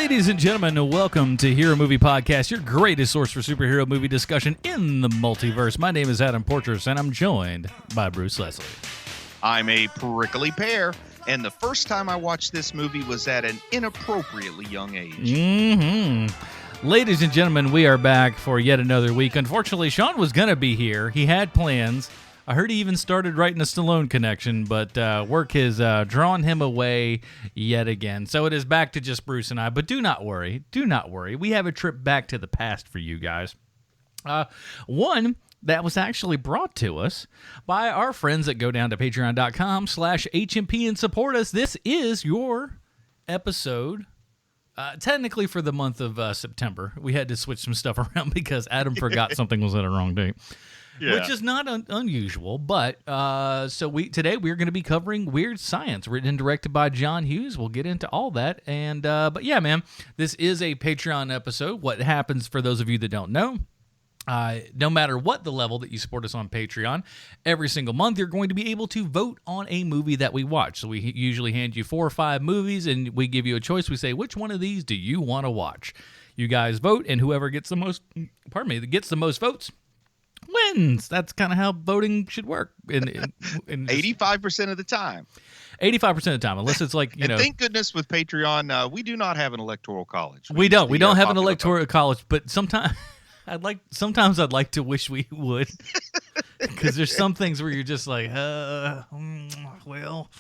Ladies and gentlemen, welcome to Hero Movie Podcast, your greatest source for superhero movie discussion in the multiverse. My name is Adam Portrais, and I'm joined by Bruce Leslie. I'm a prickly pear, and the first time I watched this movie was at an inappropriately young age. Ladies and gentlemen, we are back for yet another week. Unfortunately, Sean was going to be here. He had plans. I heard he even started writing a Stallone connection, but work has drawn him away yet again. So it is back to just Bruce and I. But do not worry. Do not worry. We have a trip back to the past for you guys. One that was actually brought to us by our friends that go down to patreon.com/HMP and support us. This is your episode. Technically for the month of September. We had to switch some stuff around because Adam forgot something was at a wrong date. Yeah. Which is not unusual, but today we're going to be covering Weird Science, written and directed by John Hughes. We'll get into all that, and but yeah, man, this is a Patreon episode. What happens for those of you that don't know? No matter what the level that you support us on Patreon, every single month you're going to be able to vote on a movie that we watch. So we usually hand you 4 or 5 movies, and we give you a choice. We say, which one of these do you want to watch? You guys vote, and whoever gets the most, gets the most votes wins. That's kind of how voting should work. 85% of the time. 85% of the time, unless it's like, and thank goodness with Patreon, we do not have an electoral college. We don't have an electoral college, but sometimes I'd like to wish we would, because there's some things where you're just like, well,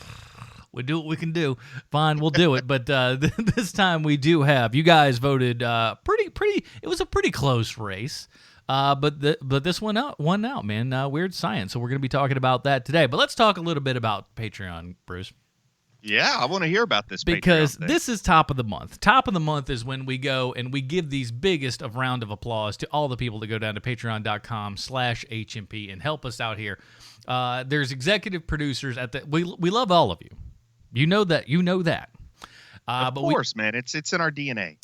we do what we can do. Fine, we'll do it. But this time we do have, you guys voted pretty. It was a pretty close race. But this one won out, man. Weird Science. So we're going to be talking about that today. But let's talk a little bit about Patreon, Bruce. Yeah, I want to hear about this because this is top of the month. Top of the month is when we go and we give these biggest of round of applause to all the people that go down to patreon.com/HMP and help us out here. There's executive producers we love all of you. You know that. Of course, man. It's in our DNA.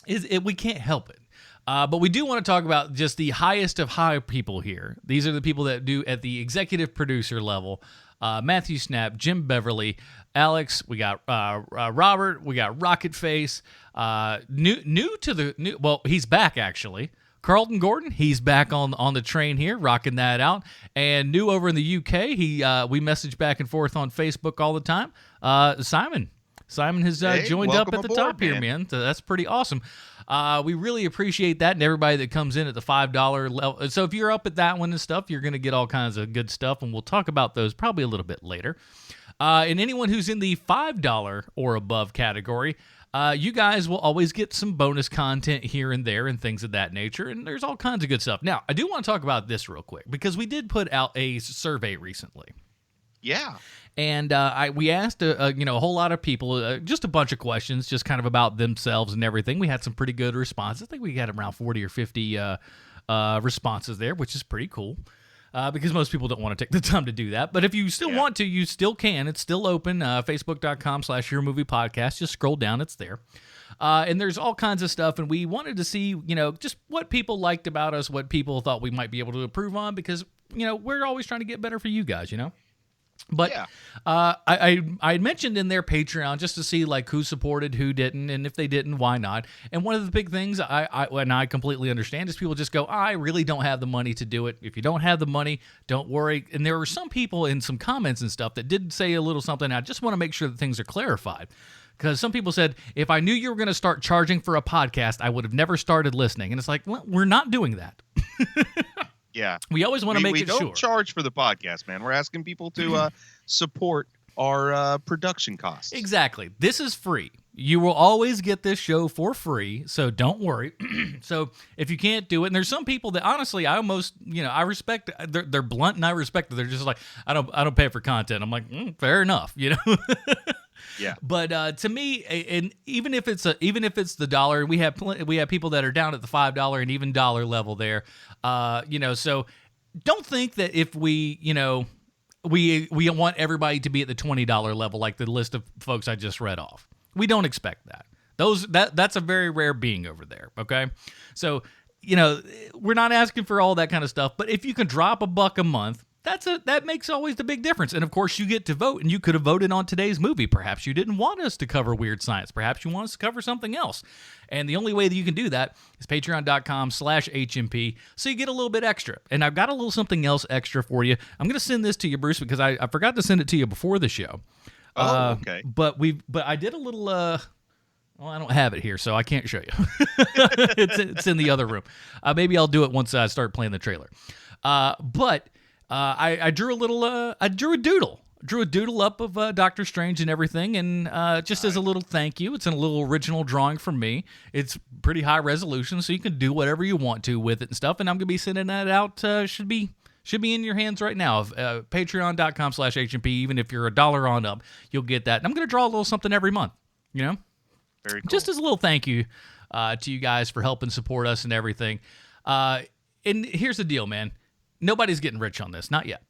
We can't help it. But we do want to talk about just the highest of high people here. These are the people that do at the executive producer level. Matthew Schnapp, Jim Beverly, Alex, we got Robert, we got RocketFace. He's back actually. Carlton Gordon, he's back on the train here, rocking that out. And new over in the UK, we message back and forth on Facebook all the time. Simon has joined up at the top here, man. So that's pretty awesome. We really appreciate that, and everybody that comes in at the $5 level. So if you're up at that one and stuff, you're going to get all kinds of good stuff, and we'll talk about those probably a little bit later. And anyone who's in the $5 or above category, you guys will always get some bonus content here and there and things of that nature, and there's all kinds of good stuff. Now, I do want to talk about this real quick, because we did put out a survey recently. Yeah. And we asked a whole lot of people, just a bunch of questions, just kind of about themselves and everything. We had some pretty good responses. I think we got around 40 or 50 responses there, which is pretty cool, because most people don't want to take the time to do that. But if you still want to, you still can. It's still open. Facebook.com/Hero Movie Podcast. Just scroll down. It's there. And there's all kinds of stuff. And we wanted to see, just what people liked about us, what people thought we might be able to improve on, because, we're always trying to get better for you guys, But I mentioned in their Patreon just to see like who supported, who didn't, and if they didn't, why not. And one of the big things I completely understand is people just go, I really don't have the money to do it. If you don't have the money, don't worry. And there were some people in some comments and stuff that did say a little something. I just want to make sure that things are clarified. Because some people said, if I knew you were going to start charging for a podcast, I would have never started listening. And it's like, well, we're not doing that. Yeah. We always want to make it sure. We don't charge for the podcast, man. We're asking people to support our production costs. Exactly. This is free. You will always get this show for free, so don't worry. So if you can't do it, and there's some people that honestly, I almost, I respect. They're blunt, and I respect it. They're just like, I don't pay for content. I'm like, fair enough, Yeah. But to me, and even if it's the dollar, we have people that are down at the $5 and even dollar level there. So don't think that if we want everybody to be at the $20 level like the list of folks I just read off. We don't expect that. That's a very rare being over there, okay? So, we're not asking for all that kind of stuff, but if you can drop $1 a month, that makes always the big difference. And of course, you get to vote, and you could have voted on today's movie. Perhaps you didn't want us to cover Weird Science. Perhaps you want us to cover something else. And the only way that you can do that is patreon.com/HMP, so you get a little bit extra. And I've got a little something else extra for you. I'm going to send this to you, Bruce, because I forgot to send it to you before the show. Okay. But I did a little. Well, I don't have it here, so I can't show you. it's in the other room. Maybe I'll do it once I start playing the trailer. But I drew a little. I drew a doodle. Drew a doodle up of Doctor Strange and everything, and just as a little thank you, it's a little original drawing from me. It's pretty high resolution, so you can do whatever you want to with it and stuff. And I'm gonna be sending that out. Should be in your hands right now. Patreon.com/HMP. Even if you're $1 on up, you'll get that. And I'm gonna draw a little something every month. You know, very cool. Just as a little thank you to you guys for helping support us and everything. And here's the deal, man. Nobody's getting rich on this, not yet.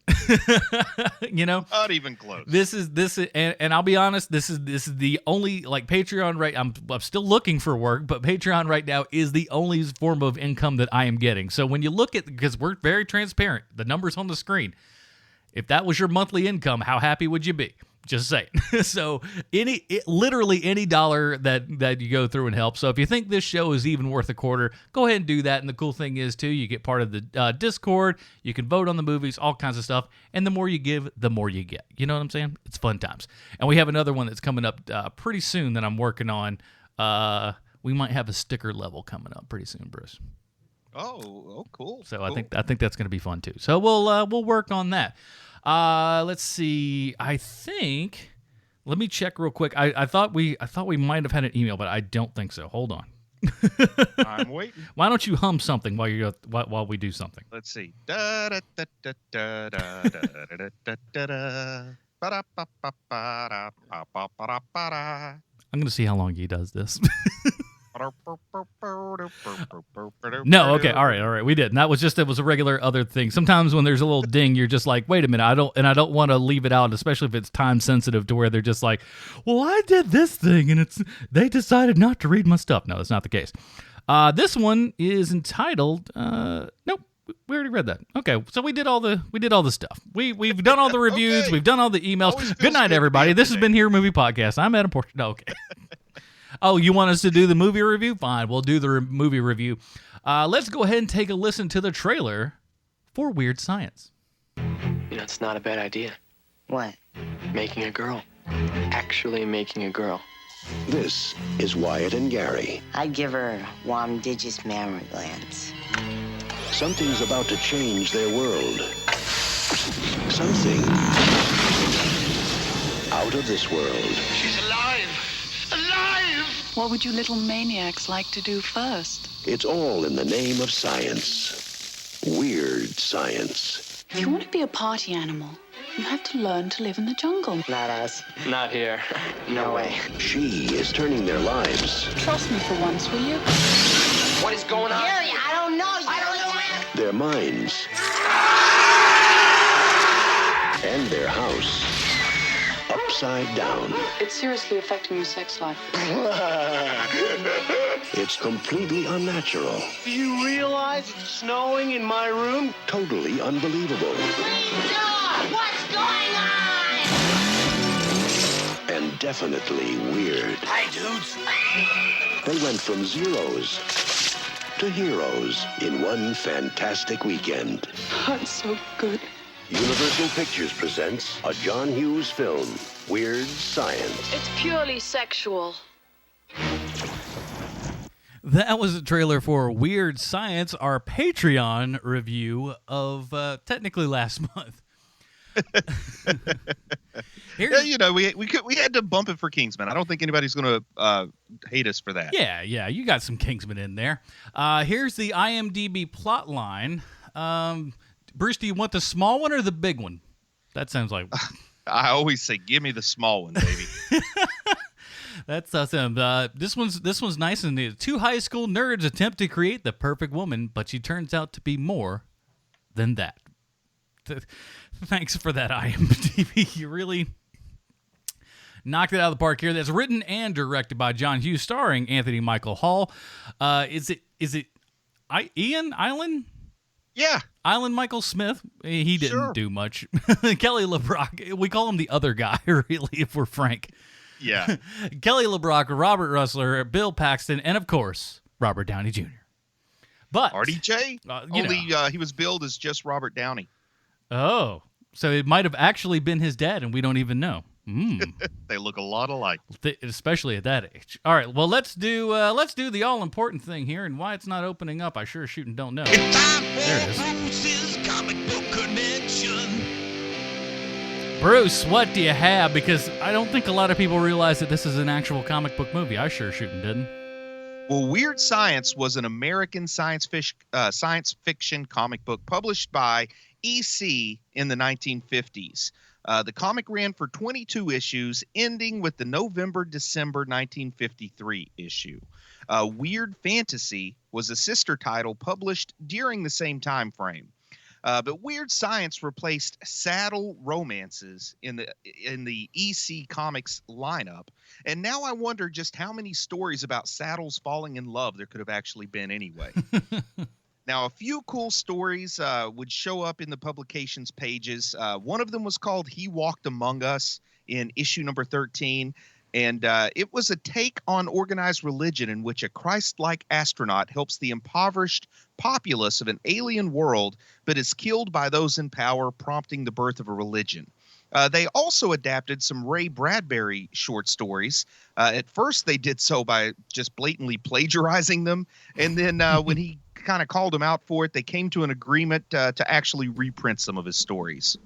You know, not even close. This is, and I'll be honest. This is the only Patreon right. I'm still looking for work, but Patreon right now is the only form of income that I am getting. So when you look at, because we're very transparent, the numbers on the screen. If that was your monthly income, how happy would you be? Just saying. So literally any dollar that you go through and help. So if you think this show is even worth a quarter, go ahead and do that. And the cool thing is, too, you get part of the Discord. You can vote on the movies, all kinds of stuff. And the more you give, the more you get. You know what I'm saying? It's fun times. And we have another one that's coming up pretty soon that I'm working on. We might have a sticker level coming up pretty soon, Bruce. Oh, cool. So cool. I think that's going to be fun, too. So we'll work on that. Let's see. I think. Let me check real quick. I thought we might have had an email, but I don't think so. Hold on. I'm waiting. Why don't you hum something while we do something? Let's see. Da da da da da da da da da da. I'm gonna see how long he does this. No, okay, all right, we did. And it was a regular other thing. Sometimes when there's a little ding, you're just like, wait a minute, I don't want to leave it out, especially if it's time sensitive to where they're just like, well, I did this thing and they decided not to read my stuff. No, that's not the case. This one is entitled nope, we already read that. Okay, so we did all the stuff. We've done all the reviews, Okay. We've done all the emails. Good night, everybody. This has been Here Movie Podcast. I'm Adam Portrais. No, okay. Oh, you want us to do the movie review? Fine, we'll do the movie review. Let's go ahead and take a listen to the trailer for Weird Science. You know, it's not a bad idea. What? Making a girl. Actually making a girl. This is Wyatt and Gary. I'd give her warm digits mammary glands. Something's about to change their world. Something out of this world. She's alive! Alive! What would you little maniacs like to do first? It's all in the name of science. Weird science. If you want to be a party animal, you have to learn to live in the jungle. Not us. Not here. No way. She is turning their lives, Trust me for once, will you? What is going on? Gary, I don't know. I don't know. their minds, and their house upside down. It's seriously affecting your sex life. It's completely unnatural. Do you realize it's snowing in my room? Totally unbelievable. What's going on? And definitely weird. Hi, dudes. They went from zeros to heroes in one fantastic weekend. That's so good. Universal Pictures presents a John Hughes film, Weird Science. It's purely sexual. That was a trailer for Weird Science, our Patreon review of technically last month. Yeah, you know, we had to bump it for Kingsman. I don't think anybody's going to hate us for that. Yeah, you got some Kingsman in there. Here's the IMDb plot line. Bruce, do you want the small one or the big one? That sounds like... I always say, give me the small one, baby. That's awesome. This one's nice and neat. Two high school nerds attempt to create the perfect woman, but she turns out to be more than that. Thanks for that, IMDb. You really knocked it out of the park here. That's written and directed by John Hughes, starring Anthony Michael Hall. Is it Ian Island? Yeah. Island Michael Smith, he didn't Sure. do much. Kelly LeBrock, we call him the other guy, really, if we're frank. Yeah. Kelly LeBrock, Robert Russler, Bill Paxton, and of course, Robert Downey Jr. But RDJ? Only he was billed as just Robert Downey. Oh, so it might have actually been his dad, and we don't even know. They look a lot alike, especially at that age. All right, well let's do the all important thing here, and why it's not opening up, I sure shooting don't know. There it is. Bruce's comic book connection. Bruce, what do you have? Because I don't think a lot of people realize that this is an actual comic book movie. I sure shooting didn't. Well, Weird Science was an American science fiction comic book published by EC in the 1950s. The comic ran for 22 issues, ending with the November-December 1953 issue. Weird Fantasy was a sister title published during the same time frame. But Weird Science replaced Saddle Romances in the EC Comics lineup. And now I wonder just how many stories about saddles falling in love there could have actually been anyway. Now, a few cool stories would show up in the publication's pages. One of them was called He Walked Among Us in issue number 13. And it was a take on organized religion in which a Christ-like astronaut helps the impoverished populace of an alien world, but is killed by those in power, prompting the birth of a religion. They also adapted some Ray Bradbury short stories. At first, they did so by just blatantly plagiarizing them. And then when he kind of called them out for it, they came to an agreement to actually reprint some of his stories.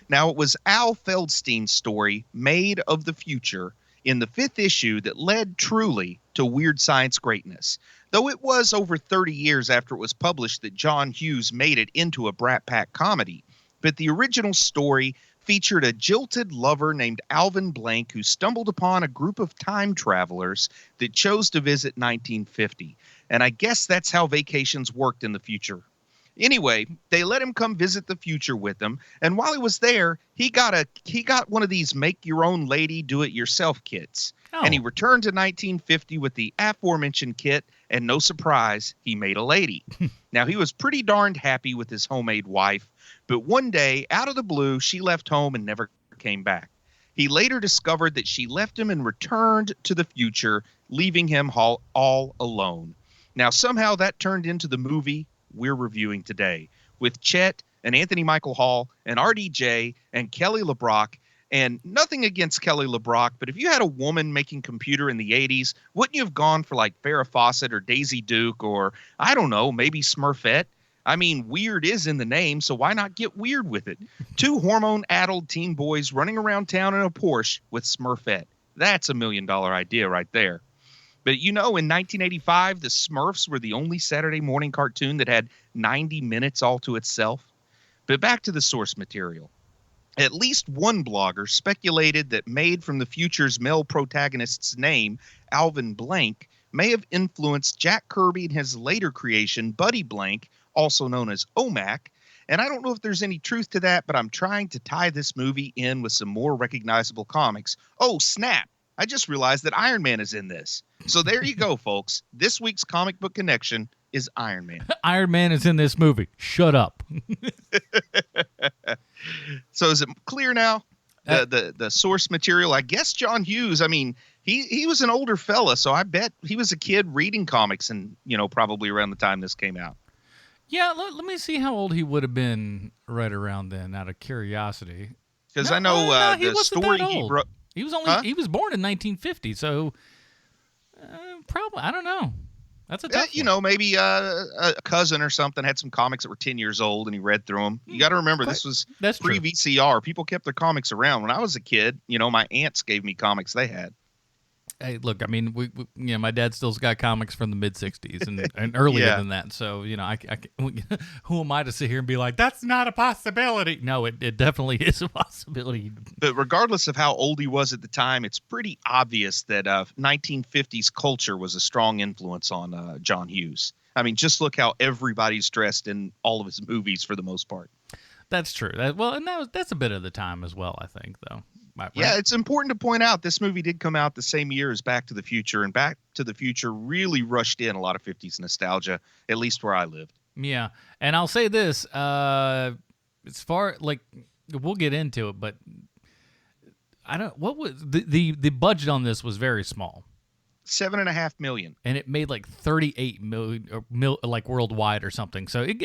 Now, it was Al Feldstein's story, Made of the Future, in the 5th issue that led truly to Weird Science greatness. Though it was over 30 years after it was published that John Hughes made it into a Brat Pack comedy. But the original story featured a jilted lover named Alvin Blank who stumbled upon a group of time travelers that chose to visit 1950. And I guess that's how vacations worked in the future. Anyway, they let him come visit the future with them, and while he was there, he got one of these make-your-own-lady, do-it-yourself kits. Oh. And he returned to 1950 with the aforementioned kit, and no surprise, he made a lady. Now, he was pretty darned happy with his homemade wife, but one day, out of the blue, she left home and never came back. He later discovered that she left him and returned to the future, leaving him all alone. Now, somehow that turned into the movie we're reviewing today, with Chet and Anthony Michael Hall and RDJ and Kelly LeBrock. And nothing against Kelly LeBrock, but if you had a woman making computer in the 80s, wouldn't you have gone for like Farrah Fawcett or Daisy Duke or, I don't know, maybe Smurfette? I mean, weird is in the name, so why not get weird with it? 2 hormone-addled teen boys running around town in a Porsche with Smurfette. That's $1 million idea right there. But you know, in 1985, the Smurfs were the only Saturday morning cartoon that had 90 minutes all to itself. But back to the source material. At least one blogger speculated that made from the future's male protagonist's name, Alvin Blank, may have influenced Jack Kirby in his later creation, Buddy Blank, also known as OMAC. And I don't know if there's any truth to that, but I'm trying to tie this movie in with some more recognizable comics. Oh, snap! I just realized that Iron Man is in this. So there you go, folks. This week's comic book connection is Iron Man. Iron Man is in this movie. Shut up. So is it clear now? The source material? I guess John Hughes, I mean, he was an older fella, so I bet he was a kid reading comics and, probably around the time this came out. Yeah, let me see how old he would have been right around then, out of curiosity. Because I know he the story he wrote. He was he was born in 1950, so probably, I don't know. That's a tough one. Maybe a cousin or something had some comics that were 10 years old and he read through them. You got to remember, this was pre-VCR. People kept their comics around. When I was a kid, my aunts gave me comics they had. Hey, look, I mean, we my dad still's got comics from the mid-'60s and earlier than that. So, who am I to sit here and be like, that's not a possibility? No, it definitely is a possibility. But regardless of how old he was at the time, it's pretty obvious that 1950s culture was a strong influence on John Hughes. I mean, just look how everybody's dressed in all of his movies for the most part. That's true. That's a bit of the time as well, I think, though. Right. Yeah, it's important to point out this movie did come out the same year as Back to the Future, and Back to the Future really rushed in a lot of 50s nostalgia, at least where I lived. Yeah, and I'll say this: as far like we'll get into it, but I don't. What was the budget on this was very small. $7.5 million, and it made like 38 million, like worldwide or something. So it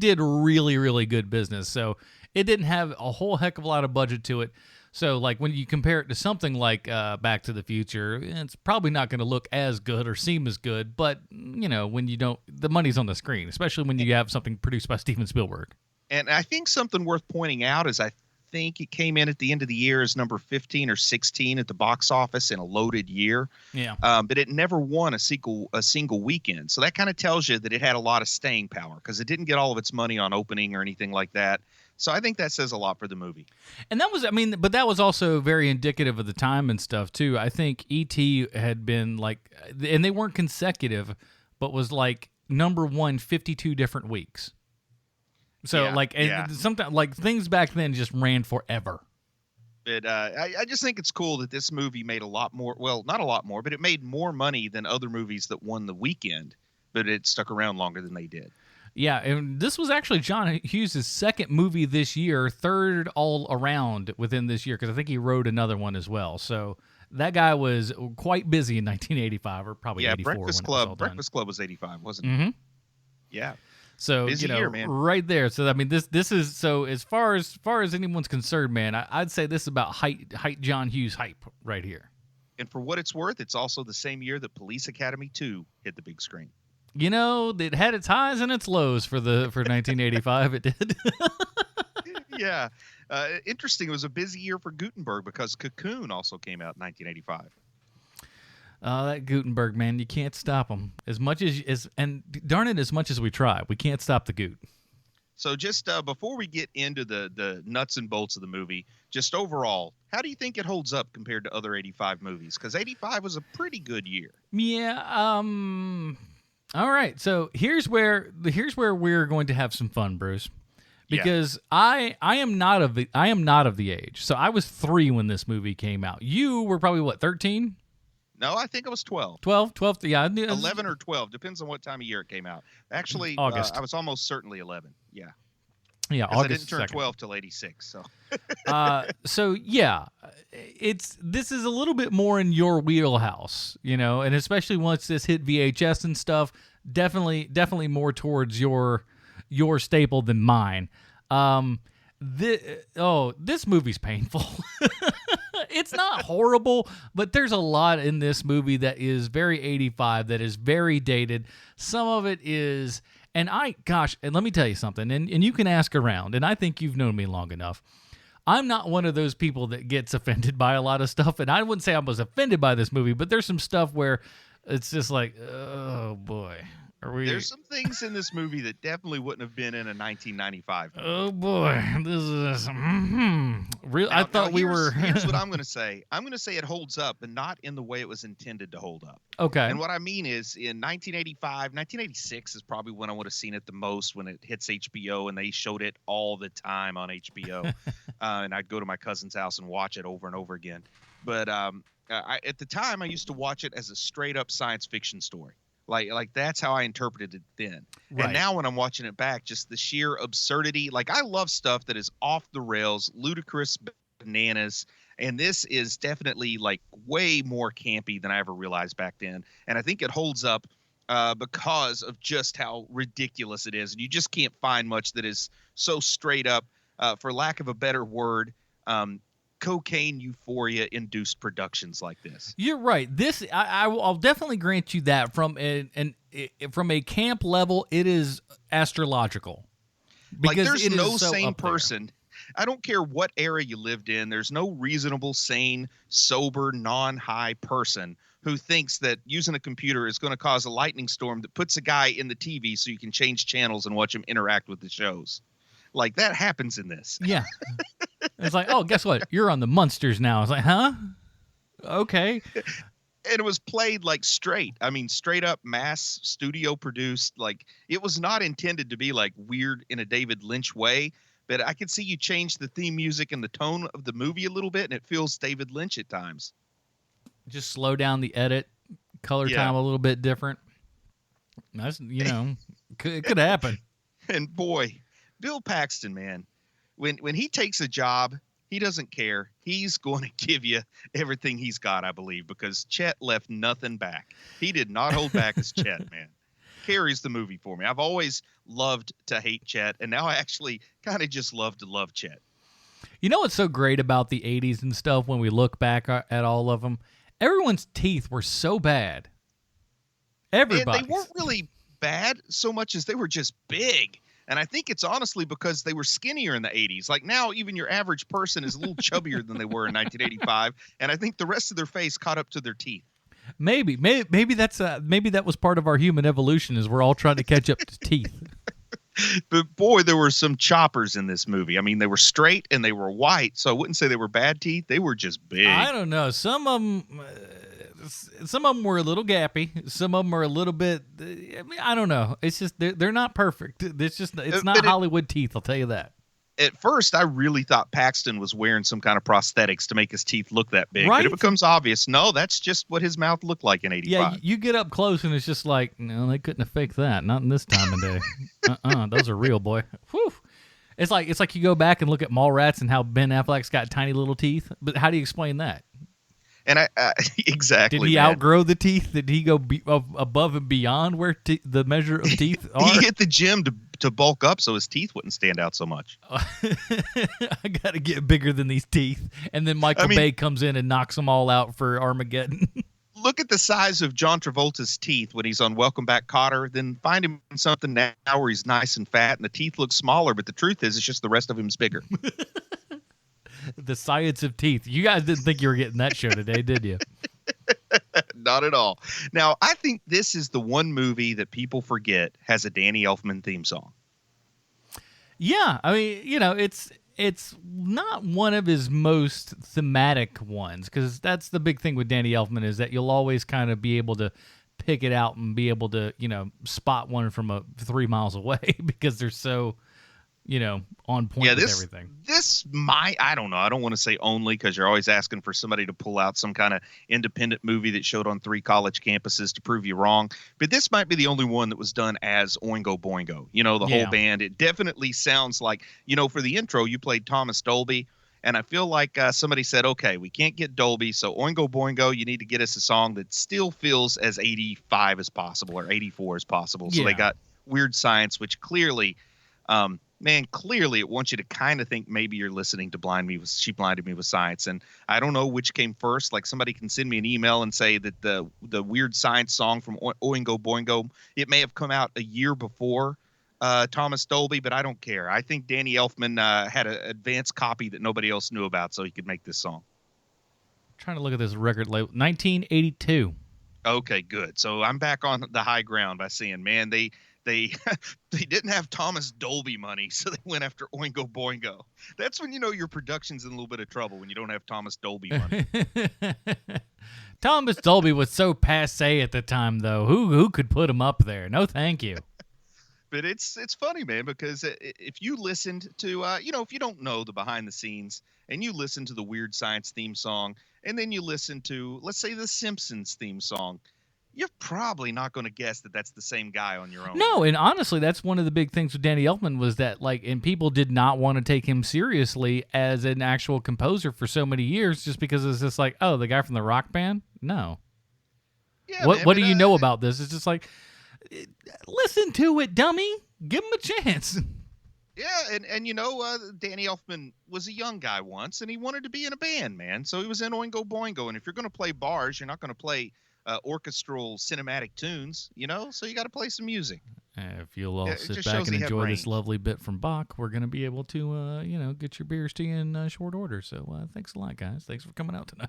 did really, really good business. So it didn't have a whole heck of a lot of budget to it. So like when you compare it to something like Back to the Future, it's probably not going to look as good or seem as good. But you know, when you don't, the money's on the screen, especially when you have something produced by Steven Spielberg. And I think something worth pointing out is I think it came in at the end of the year as number 15 or 16 at the box office in a loaded year. Yeah. But it never won a single weekend. So that kind of tells you that it had a lot of staying power because it didn't get all of its money on opening or anything like that. So I think that says a lot for the movie. And that was, I mean, but that was also very indicative of the time and stuff too. I think E.T. had been like, and they weren't consecutive, but was like number one 52 different weeks. So sometimes like things back then just ran forever. But I just think it's cool that this movie made a lot more. Well, not a lot more, but it made more money than other movies that won the weekend. But it stuck around longer than they did. Yeah, and this was actually John Hughes' second movie this year, third all around within this year, because I think he wrote another one as well. So that guy was quite busy in 1985, or probably 84. Breakfast Club was 85, wasn't it? Mm-hmm. Yeah. So busy year, man. Right there. So I mean, this is so as far as anyone's concerned, man. I'd say this is about height John Hughes hype right here. And for what it's worth, it's also the same year that Police Academy 2 hit the big screen. You know, it had its highs and its lows for 1985. It did. Yeah. Interesting. It was a busy year for Gutenberg because Cocoon also came out in 1985. That Gutenberg, man, you can't stop him. As much as darn it, as much as we try, we can't stop the Goot. So just before we get into the nuts and bolts of the movie, just overall, how do you think it holds up compared to other 85 movies? Because 85 was a pretty good year. Yeah. All right, so here's where we're going to have some fun, Bruce, because I am not of the age. So I was 3 when this movie came out. You were probably what, 13? No, I think I was 12. 12, yeah. 11 or 12, depends on what time of year it came out. Actually, August. I was almost certainly 11. Yeah. Yeah, August. I didn't turn 2nd. 12 till 86. So. So yeah, this is a little bit more in your wheelhouse, you know, and especially once this hit VHS and stuff, definitely more towards your staple than mine. This movie's painful. It's not horrible, but there's a lot in this movie that is very 85, that is very dated. Some of it is, and let me tell you something, and you can ask around, and I think you've known me long enough. I'm not one of those people that gets offended by a lot of stuff, and I wouldn't say I was offended by this movie, but there's some stuff where it's just like, oh boy. There's some things in this movie that definitely wouldn't have been in a 1995 movie. Oh boy, this is real. I thought we were. Here's what I'm going to say. I'm going to say it holds up, but not in the way it was intended to hold up. Okay. And what I mean is, in 1986 is probably when I would have seen it the most, when it hits HBO and they showed it all the time on HBO, and I'd go to my cousin's house and watch it over and over again. But at the time, I used to watch it as a straight up science fiction story. Like that's how I interpreted it then. Right. And now when I'm watching it back, just the sheer absurdity. Like, I love stuff that is off the rails, ludicrous bananas. And this is definitely like way more campy than I ever realized back then. And I think it holds up because of just how ridiculous it is. And you just can't find much that is so straight up, for lack of a better word, cocaine euphoria induced productions like this. You're right. This I'll definitely grant you that from a camp level, it is astrological. Like, there's no sane person. I don't care what era you lived in. There's no reasonable, sane, sober, non-high person who thinks that using a computer is going to cause a lightning storm that puts a guy in the TV so you can change channels and watch him interact with the shows. Like, that happens in this. Yeah. It's like, oh, guess what? You're on the Munsters now. It's like, huh? Okay. And it was played like straight. I mean, straight up mass studio produced. Like, it was not intended to be like weird in a David Lynch way, but I could see you change the theme music and the tone of the movie a little bit, and it feels David Lynch at times. Just slow down the edit, color time a little bit different. That's, it could happen. And boy, Bill Paxton, man, when he takes a job, he doesn't care. He's going to give you everything he's got, I believe, because Chet left nothing back. He did not hold back as Chet, man. Carries the movie for me. I've always loved to hate Chet, and now I actually kind of just love to love Chet. You know what's so great about the 80s and stuff when we look back at all of them? Everyone's teeth were so bad. Everybody. They weren't really bad so much as they were just big. And I think it's honestly because they were skinnier in the 80s. Like now, even your average person is a little chubbier than they were in 1985. And I think the rest of their face caught up to their teeth. Maybe that was part of our human evolution, is we're all trying to catch up to teeth. But boy, there were some choppers in this movie. I mean, they were straight and they were white, so I wouldn't say they were bad teeth. They were just big. I don't know. Some of them were a little gappy. Some of them are a little bit. I don't know. It's just they're not perfect. It's not Hollywood teeth. I'll tell you that. At first, I really thought Paxton was wearing some kind of prosthetics to make his teeth look that big. Right? But it becomes obvious, no, that's just what his mouth looked like in 85. Yeah, you get up close and it's just like, no, they couldn't have faked that. Not in this time of day. Those are real, boy. Whew. It's like you go back and look at Mallrats and how Ben Affleck's got tiny little teeth. But how do you explain that? And I exactly. Did he outgrow the teeth? Did he go above and beyond where the measure of teeth are? He hit the gym to bulk up so his teeth wouldn't stand out so much. I got to get bigger than these teeth. And then Michael Bay comes in and knocks them all out for Armageddon. Look at the size of John Travolta's teeth when he's on Welcome Back, Kotter. Then find him in something now where he's nice and fat and the teeth look smaller. But the truth is, it's just the rest of him's bigger. The science of teeth. You guys didn't think you were getting that show today, did you? Not at all. Now, I think this is the one movie that people forget has a Danny Elfman theme song. Yeah, I mean, it's not one of his most thematic ones, because that's the big thing with Danny Elfman, is that you'll always kind of be able to pick it out and be able to, spot one from 3 miles away because they're so, on point with everything. I don't know. I don't want to say only, because you're always asking for somebody to pull out some kind of independent movie that showed on 3 college campuses to prove you wrong. But this might be the only one that was done as Oingo Boingo. The whole band. It definitely sounds like, for the intro, you played Thomas Dolby. And I feel like somebody said, okay, we can't get Dolby, so Oingo Boingo, you need to get us a song that still feels as 85 as possible or 84 as possible. So they got Weird Science, which clearly... clearly it wants you to kind of think maybe you're listening to She Blinded Me with Science. And I don't know which came first. Like, somebody can send me an email and say that the Weird Science song from Oingo Boingo, it may have come out a year before Thomas Dolby, but I don't care. I think Danny Elfman had an advanced copy that nobody else knew about, so he could make this song. I'm trying to look at this record label. 1982. Okay, good. So I'm back on the high ground by saying, man, they didn't have Thomas Dolby money, so they went after Oingo Boingo. That's when your production's in a little bit of trouble, when you don't have Thomas Dolby money. Thomas Dolby was so passé at the time, though. Who could put him up there? No, thank you. But it's funny, man, because if you listened to, if you don't know the behind the scenes and you listen to the Weird Science theme song, and then you listen to, let's say, the Simpsons theme song, you're probably not going to guess that that's the same guy on your own. No, and honestly, that's one of the big things with Danny Elfman, was that, and people did not want to take him seriously as an actual composer for so many years, just because it's just like, oh, the guy from the rock band? No. Yeah, what do you know about this? It's just like, listen to it, dummy. Give him a chance. Yeah, and Danny Elfman was a young guy once, and he wanted to be in a band, man. So he was in Oingo Boingo, and if you're going to play bars, you're not going to play orchestral cinematic tunes, so you got to play some music. If you'll all sit back and enjoy this lovely bit from Bach, we're going to be able to, get your beers to you in short order. So thanks a lot, guys. Thanks for coming out tonight.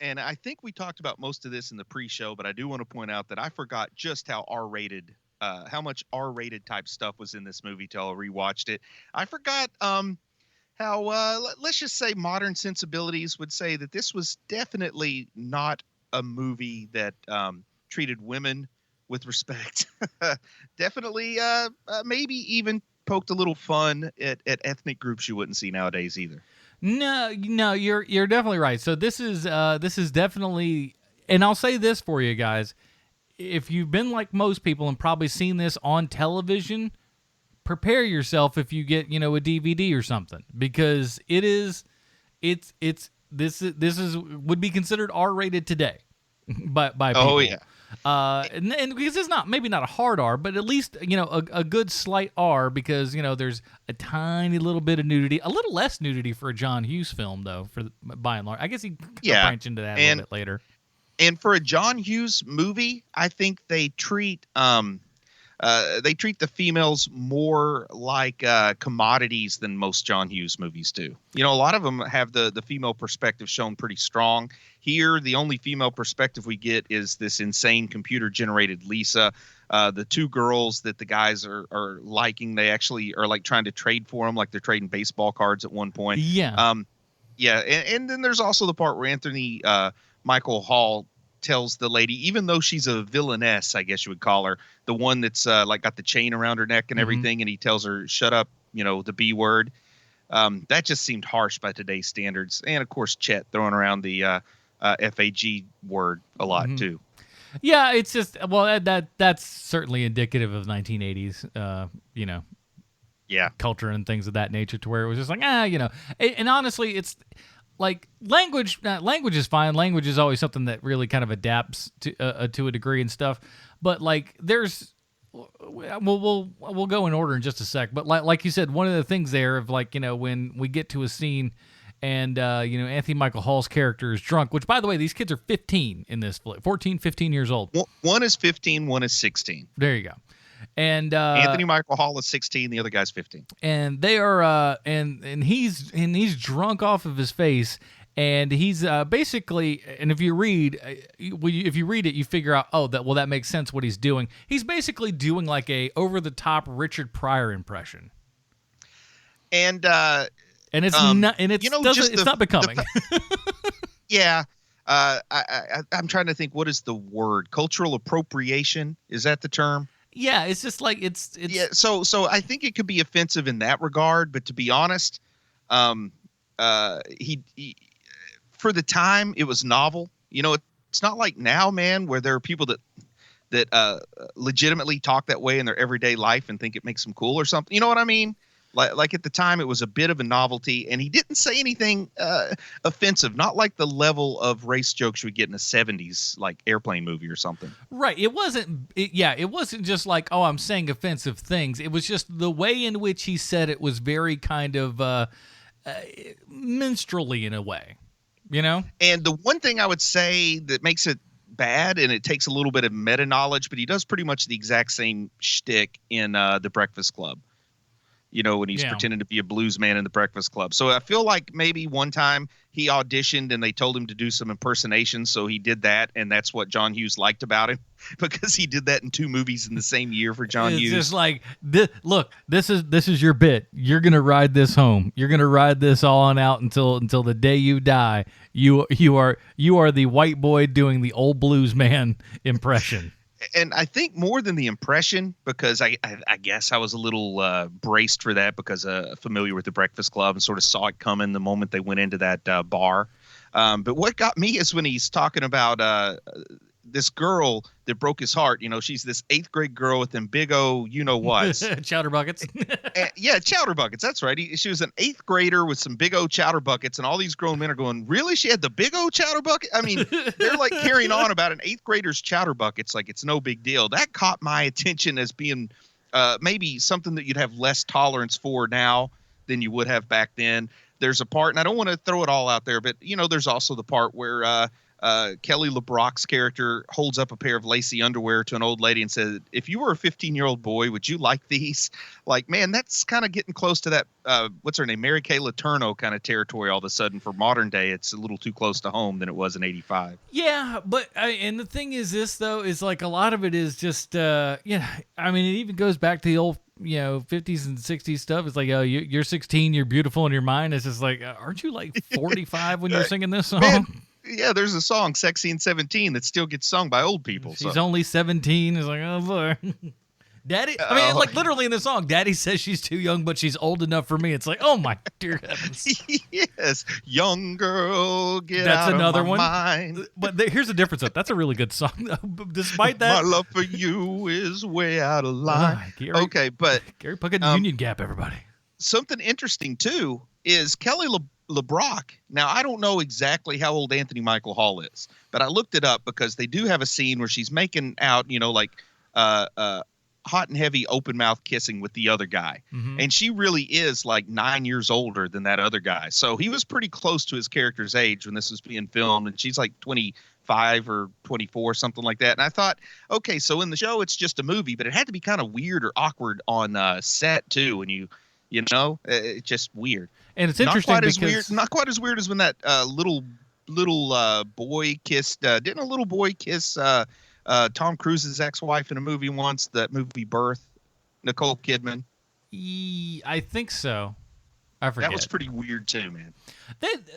And I think we talked about most of this in the pre-show, but I do want to point out that I forgot just how how much R-rated type stuff was in this movie till I rewatched it. I forgot how, let's just say, modern sensibilities would say that this was definitely not a movie that treated women with respect. Definitely, maybe even poked a little fun at ethnic groups you wouldn't see nowadays either. No, you're definitely right. So this is definitely, and I'll say this for you guys: if you've been like most people and probably seen this on television, prepare yourself if you get, a DVD or something, because this would be considered R-rated today by people. Oh yeah. And because it's maybe not a hard R, but at least, a good slight R, because, there's a tiny little bit of nudity, a little less nudity for a John Hughes film, though, by and large. I guess he branch into that a little bit later. And for a John Hughes movie, I think they treat the females more like commodities than most John Hughes movies do. A lot of them have the female perspective shown pretty strong. Here, the only female perspective we get is this insane computer-generated Lisa. The two girls that the guys are liking, they actually are like trying to trade for them, like they're trading baseball cards at one point. Yeah. And then there's also the part where Anthony Michael Hall tells the lady, even though she's a villainess, I guess you would call her, the one that's like got the chain around her neck and everything, and he tells her, shut up, the B word. That just seemed harsh by today's standards. And of course, Chet throwing around the FAG word a lot too. Yeah, it's just, well, that's certainly indicative of 1980s, culture and things of that nature, to where it was just like, and honestly, it's like language is fine. Language is always something that really kind of adapts to a degree and stuff. But like, we'll go in order in just a sec. But like you said, one of the things there of like, when we get to a scene and, Anthony Michael Hall's character is drunk, which by the way, these kids are 15 in this flick, 14, 15 years old. One is 15, one is 16. There you go. And Anthony Michael Hall is 16, the other guy's 15. And they are and he's drunk off of his face, and he's basically, and if you read it, you figure out, that makes sense what he's doing. He's basically doing like a over the top Richard Pryor impression. And it's not, and it's not becoming. Yeah. I'm trying to think, what is the word? Cultural appropriation? Is that the term? Yeah, it's just like it's yeah. So I think it could be offensive in that regard, but to be honest, he for the time it was novel. It's not like now, man, where there are people that legitimately talk that way in their everyday life and think it makes them cool or something. You know what I mean? Like at the time, it was a bit of a novelty, and he didn't say anything offensive, not like the level of race jokes you would get in a 70s like airplane movie or something. Right. It wasn't just like, I'm saying offensive things. It was just the way in which he said it was very kind of minstrelly in a way, And the one thing I would say that makes it bad, and it takes a little bit of meta knowledge, but he does pretty much the exact same shtick in The Breakfast Club. When he's pretending to be a blues man in The Breakfast Club. So I feel like maybe one time he auditioned and they told him to do some impersonations, so he did that, and that's what John Hughes liked about him, because he did that in 2 movies in the same year for John Hughes. It's just like, look, this is your bit. You're gonna ride this home. You're gonna ride this all on out until the day you die. You are the white boy doing the old blues man impression. And I think more than the impression, because I guess I was a little braced for that, because familiar with The Breakfast Club and sort of saw it coming the moment they went into that bar. But what got me is when he's talking about this girl that broke his heart. She's this 8th grade girl with them big what chowder buckets. Yeah, chowder buckets. That's right. She was an 8th grader with some big chowder buckets, and all these grown men are going, really? She had the big chowder bucket? I mean, they're like carrying on about an 8th grader's chowder buckets like it's no big deal. That caught my attention as being maybe something that you'd have less tolerance for now than you would have back then. There's a part, and I don't want to throw it all out there, but there's also the part where Kelly LeBrock's character holds up a pair of lacy underwear to an old lady and says, if you were a 15-year-old boy, would you like these? Like, man, that's kind of getting close to that, what's her name, Mary Kay Letourneau kind of territory all of a sudden. For modern day, it's a little too close to home than it was in 85. Yeah, but, and the thing is this, though, is like a lot of it is just, I mean, it even goes back to the old 50s and 60s stuff. It's like, you're 16, you're beautiful in your mind. It's just like, aren't you like 45 when you're singing this song? Man. Yeah, there's a song, Sexy and 17, that still gets sung by old people. She's only 17. It's like, oh, boy. Daddy, I mean, like literally in the song, Daddy says she's too young, but she's old enough for me. It's like, oh my dear heavens. Yes, young girl, get That's out another of my one. mind. But here's the difference, though. That's a really good song. Despite that, My love for you is way out of line. Okay, but Gary Puckett Union Gap, everybody. Something interesting too is Kelly LeBrock. Now, I don't know exactly how old Anthony Michael Hall is, but I looked it up because they do have a scene where she's making out, like hot and heavy open mouth kissing with the other guy. Mm-hmm. And she really is like 9 years older than that other guy. So he was pretty close to his character's age when this was being filmed. And she's like 25 or 24, something like that. And I thought, okay, so in the show, it's just a movie, but it had to be kind of weird or awkward on set too. And it's just weird. And it's interesting Not quite as weird as when that little boy kissed. Didn't a little boy kiss Tom Cruise's ex-wife in a movie once? That movie Birth, Nicole Kidman. I think so. I forget. That was pretty weird too, man.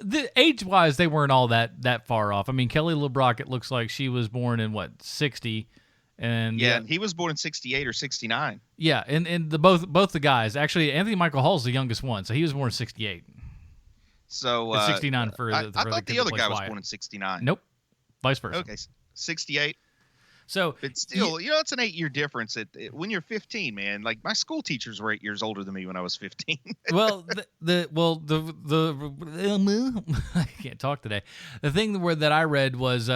The age-wise, they weren't all that far off. I mean, Kelly LeBrock, it looks like she was born in 60, and and he was born in 68 or 69. Yeah, and both the guys. Actually, Anthony Michael Hall's the youngest one, so he was born in 68. So 69 for I the thought the other guy was Wyatt. born in 69. Nope, vice versa. Okay, 68. So But still, it's an 8-year difference. When you're 15, man. Like my school teachers were 8 years older than me when I was 15. well, the I can't talk today. The thing that I read was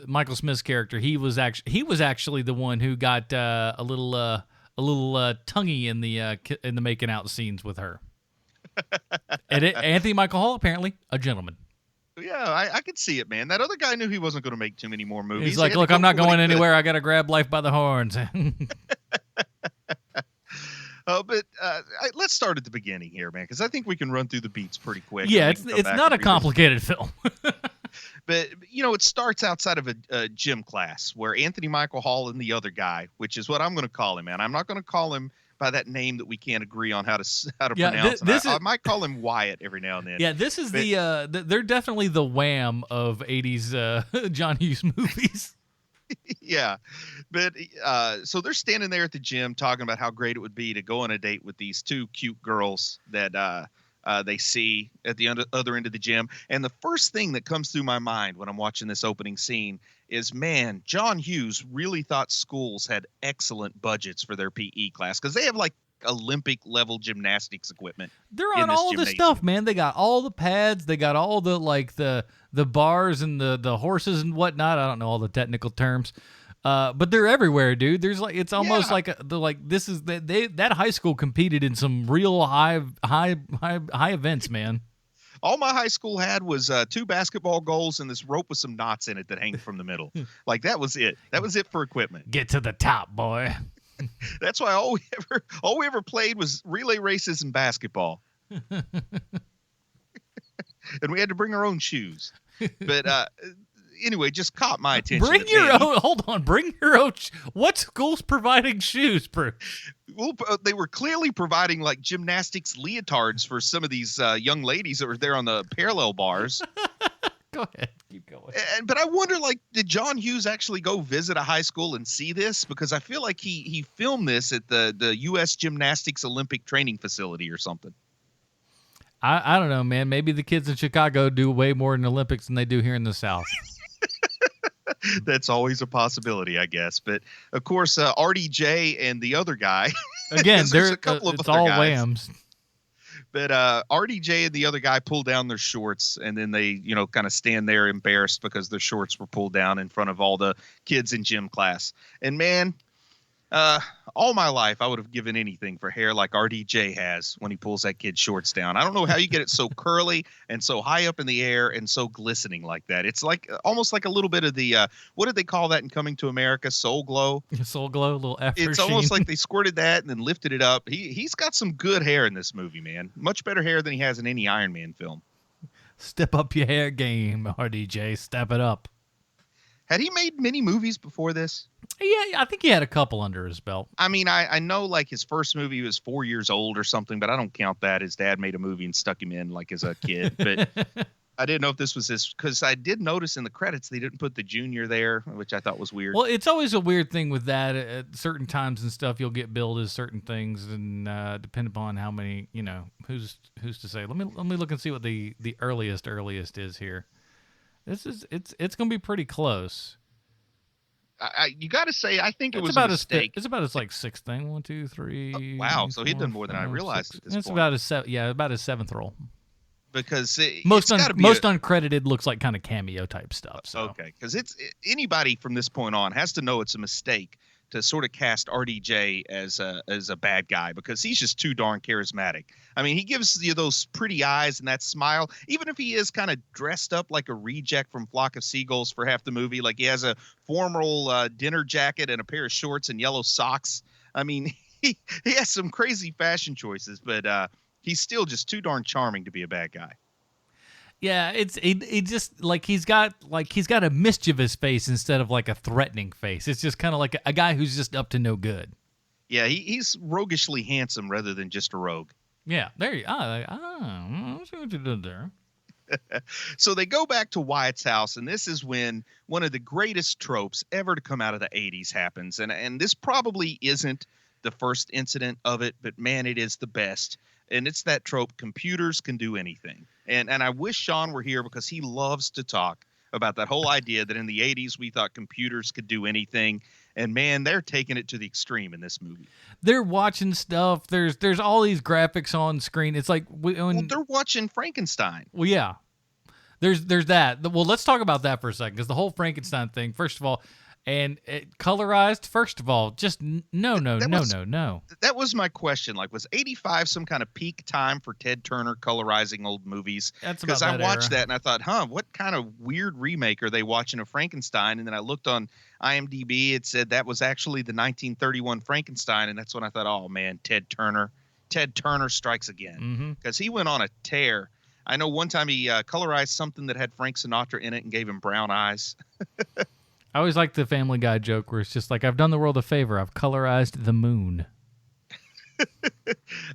Michael Smith's character. He was actually the one who got a little tonguey in the making out scenes with her. And Anthony Michael Hall, apparently a gentleman. Yeah, I could see it, man. That other guy knew he wasn't going to make too many more movies. He's like, look, I'm not going anywhere. I got to grab life by the horns. But let's start at the beginning here, man, because I think we can run through the beats pretty quick. Yeah, it's not a complicated film. But, it starts outside of a gym class where Anthony Michael Hall and the other guy, which is what I'm going to call him, man. I'm not going to call him by that name that we can't agree on how to pronounce. I might call him Wyatt every now and then. Yeah, this is they're definitely the Wham of 80s John Hughes movies. Yeah, but so they're standing there at the gym talking about how great it would be to go on a date with these two cute girls that they see at the other end of the gym. And the first thing that comes through my mind when I'm watching this opening scene is, man, John Hughes really thought schools had excellent budgets for their PE class, because they have like Olympic level gymnastics equipment. They're on all the stuff, man. They got all the pads. They got all the the bars and the horses and whatnot. I don't know all the technical terms. But they're everywhere, dude. There's it's almost like this is that high school competed in some real high events, man. All my high school had was 2 basketball goals and this rope with some knots in it that hang from the middle. Like that was it. That was it for equipment. Get to the top, boy. That's why all we ever played was relay races and basketball. And we had to bring our own shoes. But anyway, just caught my attention. Bring your own. What school's providing shoes, bro? Well, they were clearly providing like gymnastics leotards for some of these young ladies that were there on the parallel bars. Go ahead, keep going. But I wonder, like, did John Hughes actually go visit a high school and see this? Because I feel like he filmed this at the U.S. Gymnastics Olympic Training Facility or something. I don't know, man. Maybe the kids in Chicago do way more in the Olympics than they do here in the South. That's always a possibility, I guess. But of course, RDJ and the other guy. Again, there's a couple of it's other all guys. Whams. But RDJ and the other guy pull down their shorts, and then they, kind of stand there embarrassed because their shorts were pulled down in front of all the kids in gym class. And man, all my life I would have given anything for hair like RDJ has when he pulls that kid's shorts down. I don't know how you get it so curly and so high up in the air and so glistening like that. It's like almost like a little bit of the what did they call that in Coming to America? Soul glow. Soul glow, a little after. It's almost like they squirted that and then lifted it up. He's got some good hair in this movie, man. Much better hair than he has in any Iron Man film. Step up your hair game, RDJ. Step it up. Had he made many movies before this? Yeah, I think he had a couple under his belt. I mean, I know like his first movie was 4 years old or something, but I don't count that. His dad made a movie and stuck him in like as a kid. But I didn't know if this was his, because I did notice in the credits they didn't put the junior there, which I thought was weird. Well, it's always a weird thing with that. At certain times and stuff, you'll get billed as certain things, and depend upon how many, who's to say. Let me look and see what the earliest is here. It's gonna be pretty close. You got to say, I think it was about a mistake. It's about his like sixth thing. 1, 2, 3. Wow, so he'd 4, done more than I 5, realized 6. at this It's point. about his seventh role. Because Most it's gotta be most uncredited looks like kind of cameo type stuff. So. Okay, because anybody from this point on has to know it's a mistake to sort of cast RDJ as a bad guy, because he's just too darn charismatic. I mean, he gives you those pretty eyes and that smile, even if he is kind of dressed up like a reject from Flock of Seagulls for half the movie. Like he has a formal dinner jacket and a pair of shorts and yellow socks. I mean, he has some crazy fashion choices, but he's still just too darn charming to be a bad guy. Yeah, it just like he's got a mischievous face instead of like a threatening face. It's just kind of like a guy who's just up to no good. Yeah, he's roguishly handsome rather than just a rogue. Yeah, there you are. I see what you did there. So they go back to Wyatt's house, and this is when one of the greatest tropes ever to come out of the 80s happens. And this probably isn't the first incident of it, but man, it is the best. And it's that trope, computers can do anything. And I wish Sean were here, because he loves to talk about that whole idea that in the 80s we thought computers could do anything. And man, they're taking it to the extreme in this movie. They're watching stuff. There's all these graphics on screen. It's like they're watching Frankenstein. Well, yeah. There's that. Well, let's talk about that for a second, because the whole Frankenstein thing, first of all, and colorized, first of all, just no. That was my question. Like, was 85 some kind of peak time for Ted Turner colorizing old movies? That's because about I that watched era. that and I thought, what kind of weird remake are they watching of Frankenstein? And then I looked on IMDb. It said that was actually the 1931 Frankenstein, and that's when I thought, oh man, Ted Turner strikes again, because he went on a tear. I know one time he colorized something that had Frank Sinatra in it and gave him brown eyes. I always like the Family Guy joke where it's just like, I've done the world a favor. I've colorized the moon.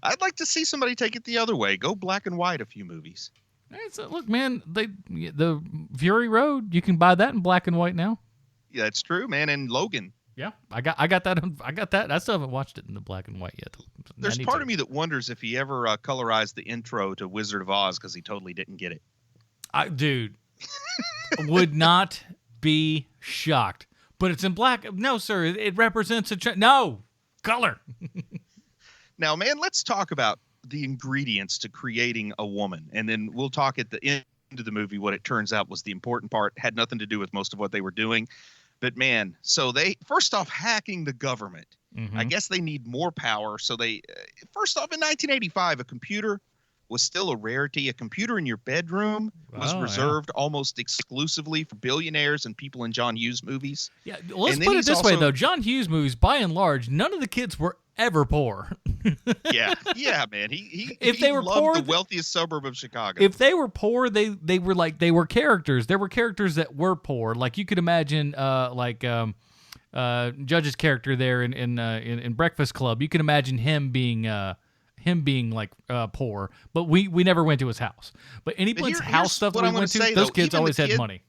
I'd like to see somebody take it the other way. Go black and white a few movies. Look, man, the Fury Road, you can buy that in black and white now. Yeah, that's true, man. And Logan. Yeah, I got that. I still haven't watched it in the black and white yet. There's part of me that wonders if he ever colorized the intro to Wizard of Oz, because he totally didn't get it. Dude, would not be shocked. But it's in black. No, sir. It represents no color. Now, man, let's talk about the ingredients to creating a woman, and then we'll talk at the end of the movie what it turns out was the important part. Had nothing to do with most of what they were doing. But man, so they first off hacking the government. I guess they need more power. So they first off in 1985, a computer was still a rarity. A computer in your bedroom was reserved almost exclusively for billionaires and people in John Hughes movies. Yeah, let's put it this way though. John Hughes movies, by and large, none of the kids were ever poor. yeah, man. He were loved poor, the wealthiest suburb of Chicago. If they were poor, they were characters. There were characters that were poor. Like you could imagine, Judge's character there in Breakfast Club. You can imagine him being like poor, but we never went to his house. But anyone's house stuff that we went to, those kids always had money.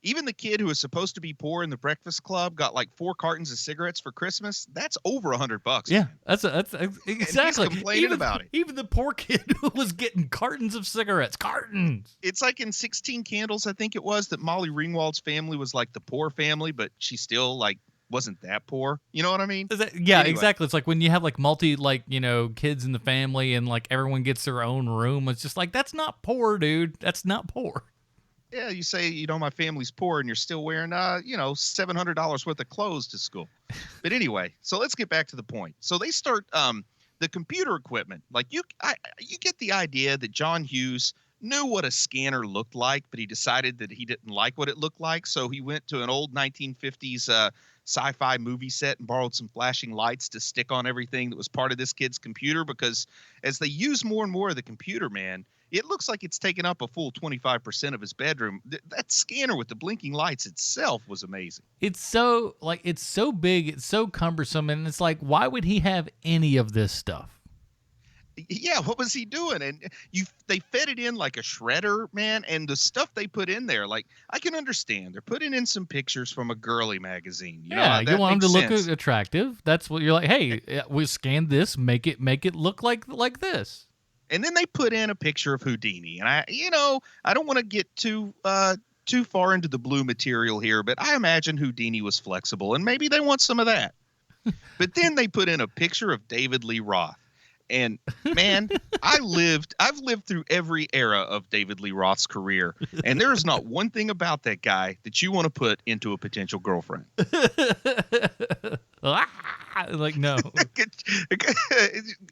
Even the kid who was supposed to be poor in the Breakfast Club got like 4 cartons of cigarettes for Christmas. That's over $100. Yeah, that's exactly. And he's complaining about it. Even the poor kid who was getting cartons of cigarettes, cartons. It's like in 16 Candles, I think it was, that Molly Ringwald's family was like the poor family, but she still like wasn't that poor. You know what I mean? Yeah, anyway. Exactly. It's like when you have like kids in the family and like everyone gets their own room. It's just like, that's not poor, dude. That's not poor. Yeah, you say, my family's poor and you're still wearing, $700 worth of clothes to school. But anyway, so let's get back to the point. So they start the computer equipment. Like you get the idea that John Hughes knew what a scanner looked like, but he decided that he didn't like what it looked like. So he went to an old 1950s sci-fi movie set and borrowed some flashing lights to stick on everything that was part of this kid's computer, because as they use more and more of the computer, man, it looks like it's taken up a full 25% of his bedroom. That scanner with the blinking lights itself was amazing. It's so big, it's so cumbersome, and it's like, why would he have any of this stuff? Yeah, what was he doing? And they fed it in like a shredder, man, and the stuff they put in there, like, I can understand. They're putting in some pictures from a girly magazine. You know, you want them to makes sense. look attractive. That's what you're like, hey, we scanned this, make it look like this. And then they put in a picture of Houdini. And I don't want to get too far into the blue material here, but I imagine Houdini was flexible, and maybe they want some of that. But then they put in a picture of David Lee Roth. And man, I've lived through every era of David Lee Roth's career, and there is not one thing about that guy that you want to put into a potential girlfriend. Like, no.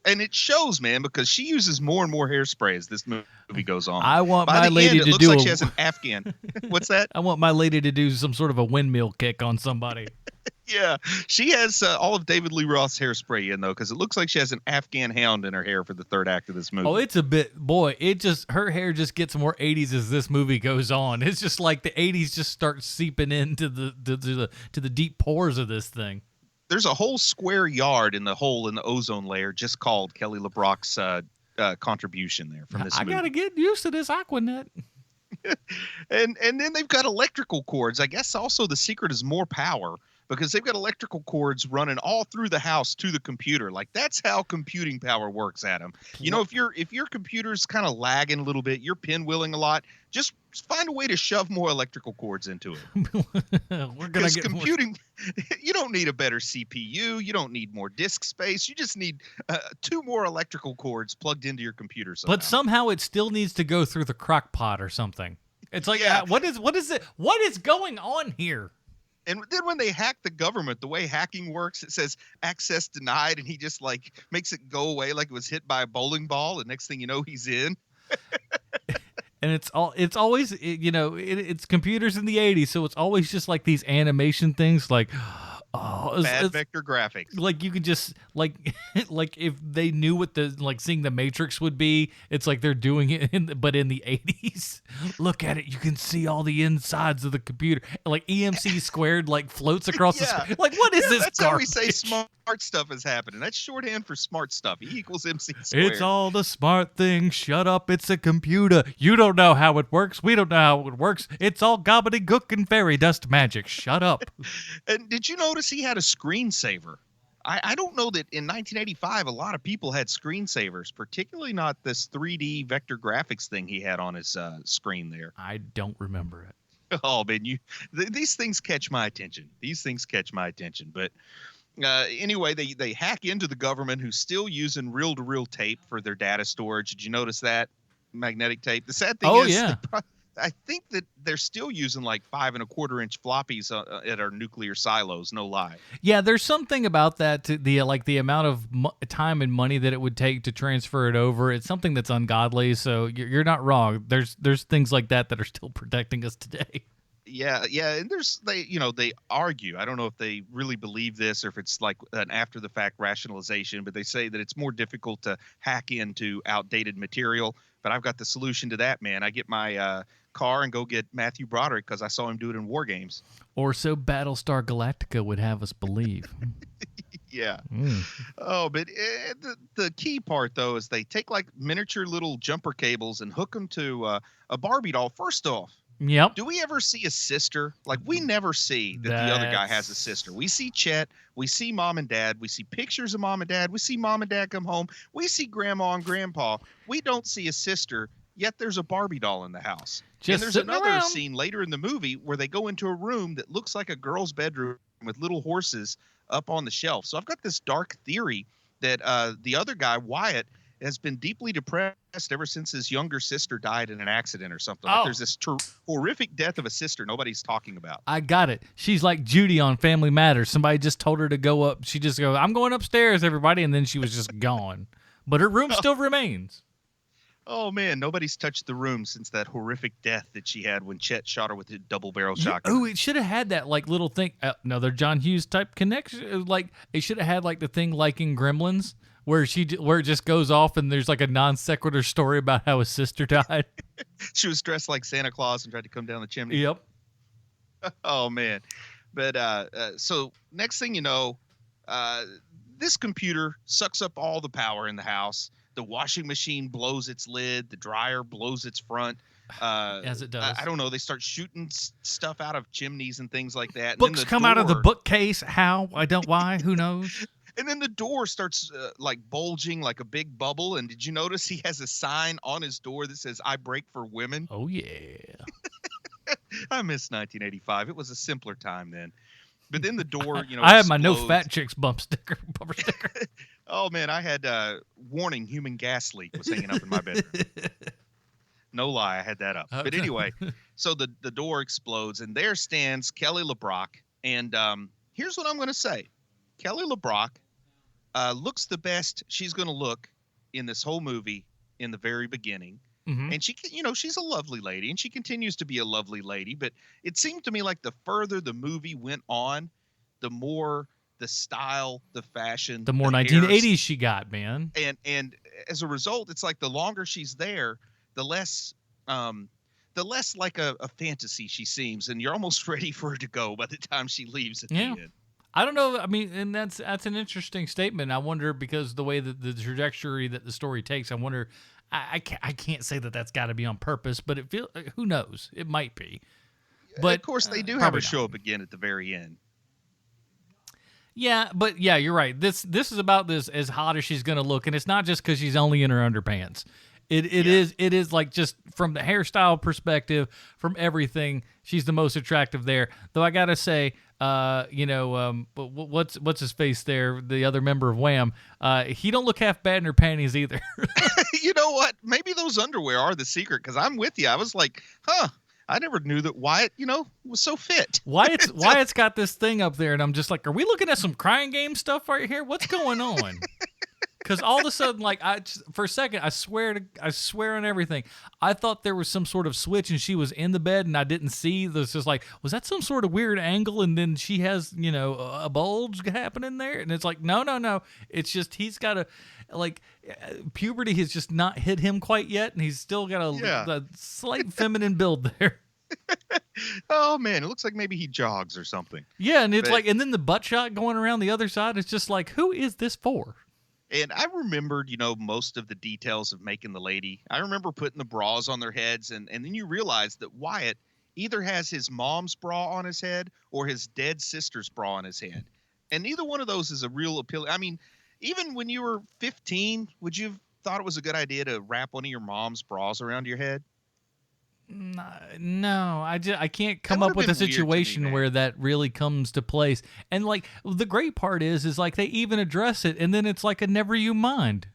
And it shows, man, because she uses more and more hairspray as this movie goes on. I want By my the lady end, to it looks do like she has an Afghan. What's that? I want my lady to do some sort of a windmill kick on somebody. Yeah, she has all of David Lee Roth's hairspray in, though, because it looks like she has an Afghan hound in her hair for the third act of this movie. Oh, it's a bit, boy, her hair just gets more 80s as this movie goes on. It's just like the 80s just start seeping into the deep pores of this thing. There's a whole square yard in the hole in the ozone layer just called Kelly LeBrock's contribution there from this movie. I got to get used to this Aquanet. And then they've got electrical cords. I guess also the secret is more power, because they've got electrical cords running all through the house to the computer. Like, that's how computing power works, Adam. You know, if your computer's kind of lagging a little bit, you're pinwheeling a lot, just find a way to shove more electrical cords into it. Because computing, you don't need a better CPU. You don't need more disk space. You just need 2 more electrical cords plugged into your computer somehow. But somehow it still needs to go through the crock pot or something. It's like, what is it? What is going on here? And then when they hack the government, the way hacking works, it says access denied, and he just like makes it go away like it was hit by a bowling ball. And next thing you know, he's in. And it's always, it's computers in the 80s. So it's always just like these animation things like, bad vector graphics. Like, you could just like if they knew what seeing the Matrix would be, it's like they're doing it but in the 80s. Look at it, you can see all the insides of the computer. Like EMC squared floats across the screen. Like, what is this? That's garbage? how we say smart stuff is happening. That's shorthand for smart stuff. E equals MC squared. It's all the smart things. Shut up, it's a computer. You don't know how it works. We don't know how it works. It's all gobbledygook and fairy dust magic. Shut up. And did you notice he had a screensaver? I don't know that in 1985 a lot of people had screensavers, particularly not this 3D vector graphics thing he had on his screen there. I don't remember it. Oh, man, these things catch my attention. But anyway, they hack into the government, who's still using reel-to-reel tape for their data storage. Did you notice that? Magnetic tape. The sad thing is, yeah. I think that they're still using 5 1/4-inch floppies at our nuclear silos. No lie. Yeah, there's something about that. The amount of time and money that it would take to transfer it over. It's something that's ungodly. So you're not wrong. There's things like that are still protecting us today. Yeah, and they argue. I don't know if they really believe this or if it's like an after the fact rationalization, but they say that it's more difficult to hack into outdated material. But I've got the solution to that, man. I get my car and go get Matthew Broderick because I saw him do it in War Games. Or so Battlestar Galactica would have us believe. Yeah. Oh, but the key part, though, is they take miniature little jumper cables and hook them to a Barbie doll. First off, yep. Do we ever see a sister? We never see that the other guy has a sister. We see Chet. We see mom and dad. We see pictures of mom and dad. We see mom and dad come home. We see grandma and grandpa. We don't see a sister, yet there's a Barbie doll in the house. And there's another scene later in the movie where they go into a room that looks like a girl's bedroom with little horses up on the shelf. So I've got this dark theory that the other guy, Wyatt, has been deeply depressed ever since his younger sister died in an accident or something. There's this horrific death of a sister nobody's talking about. I got it. She's like Judy on Family Matters. Somebody just told her to go up. She just goes, "I'm going upstairs, everybody," and then she was just gone. But her room still remains. Oh, man, nobody's touched the room since that horrific death that she had when Chet shot her with a double-barrel shotgun. Oh, it should have had that little thing. Another John Hughes type connection. It should have had the thing in Gremlins, where it just goes off and there's a non sequitur story about how his sister died. She was dressed like Santa Claus and tried to come down the chimney. Yep. Oh, man. But so next thing you know, this computer sucks up all the power in the house. The washing machine blows its lid. The dryer blows its front. As it does. I don't know. They start shooting stuff out of chimneys and things like that. Books and then come out of the bookcase. How? I don't. Why? Who knows? And then the door starts like bulging like a big bubble. And did you notice he has a sign on his door that says, "I break for women"? Oh, yeah. I miss 1985. It was a simpler time then. But then the door, I had my no explodes. fat chicks bumper sticker. Oh, man, I had warning human gas leak was hanging up in my bedroom. No lie, I had that up. But anyway, so the door explodes, and there stands Kelly LeBrock. And here's what I'm going to say. Kelly LeBrock looks the best she's going to look in this whole movie in the very beginning. Mm-hmm. And she, she's a lovely lady, and she continues to be a lovely lady. But it seemed to me like the further the movie went on, the more the style, the fashion, the more 1980s she got, man. And as a result, it's like the longer she's there, the less like a fantasy she seems, and you're almost ready for her to go by the time she leaves at the end. I don't know. I mean, and that's an interesting statement. I wonder, because the way that the trajectory that the story takes, I wonder. I can't say that that's got to be on purpose, but it feel. Who knows? It might be. But of course, they do have her show up again at the very end. Yeah, but yeah, you're right. This is about this as hot as she's gonna look, and it's not just because she's only in her underpants. It is like, just from the hairstyle perspective, from everything, she's the most attractive there. Though I gotta say, what's his face there? The other member of Wham, he don't look half bad in her panties either. You know what? Maybe those underwear are the secret, because I'm with you. I was like, I never knew that Wyatt, was so fit. Wyatt's got this thing up there, and I'm just like, are we looking at some crying game stuff right here? What's going on? Because all of a sudden, for a second, I swear on everything, I thought there was some sort of switch and she was in the bed and I didn't see. This just like, was that some sort of weird angle? And then she has, a bulge happening there, and it's like, no. It's just he's got puberty has just not hit him quite yet, and he's still got a slight feminine build there. Oh man, it looks like maybe he jogs or something. Yeah, and it's and then the butt shot going around the other side. It's just like, who is this for? And I remembered, most of the details of making the lady. I remember putting the bras on their heads, and then you realize that Wyatt either has his mom's bra on his head or his dead sister's bra on his head. And neither one of those is a real appeal. I mean, even when you were 15, would you have thought it was a good idea to wrap one of your mom's bras around your head? No, I can't come up with a situation where that really comes to place. And the great part is they even address it, and then it's like a never you mind.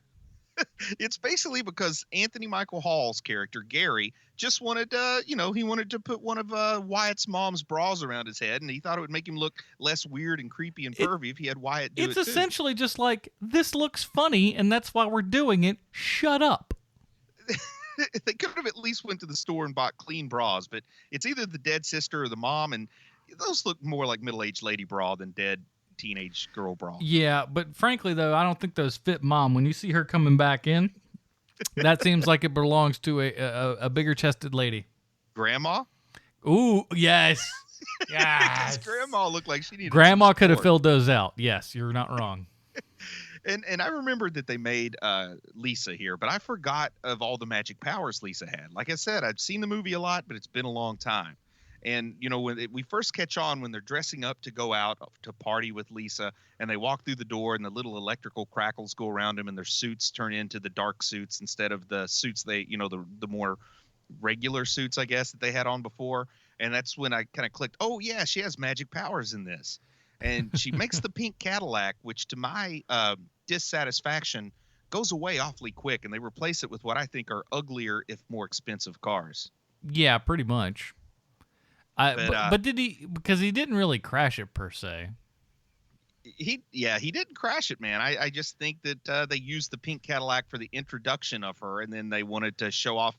It's basically because Anthony Michael Hall's character Gary just wanted he wanted to put one of Wyatt's mom's bras around his head, and he thought it would make him look less weird and creepy and pervy if he had Wyatt do it too. It's essentially just like, this looks funny, and that's why we're doing it. Shut up. They could have at least went to the store and bought clean bras, but it's either the dead sister or the mom, and those look more like middle-aged lady bra than dead teenage girl bra. Yeah, but frankly, though, I don't think those fit mom. When you see her coming back in, that seems like it belongs to a bigger-chested lady. Grandma? Ooh, yes. Yes. Grandma looked like she needed Grandma could have filled those out. Yes, you're not wrong. And I remembered that they made Lisa here, but I forgot of all the magic powers Lisa had. Like I said, I've seen the movie a lot, but it's been a long time. And, when we first catch on when they're dressing up to go out to party with Lisa, and they walk through the door and the little electrical crackles go around them and their suits turn into the dark suits instead of the suits the more regular suits, I guess, that they had on before. And that's when I kind of clicked, oh, yeah, she has magic powers in this. And she makes the pink Cadillac, which to my dissatisfaction goes away awfully quick, and they replace it with what I think are uglier, if more expensive cars. Yeah, pretty much. But did he? Because he didn't really crash it per se. He didn't crash it, man. I just think that they used the pink Cadillac for the introduction of her, and then they wanted to show off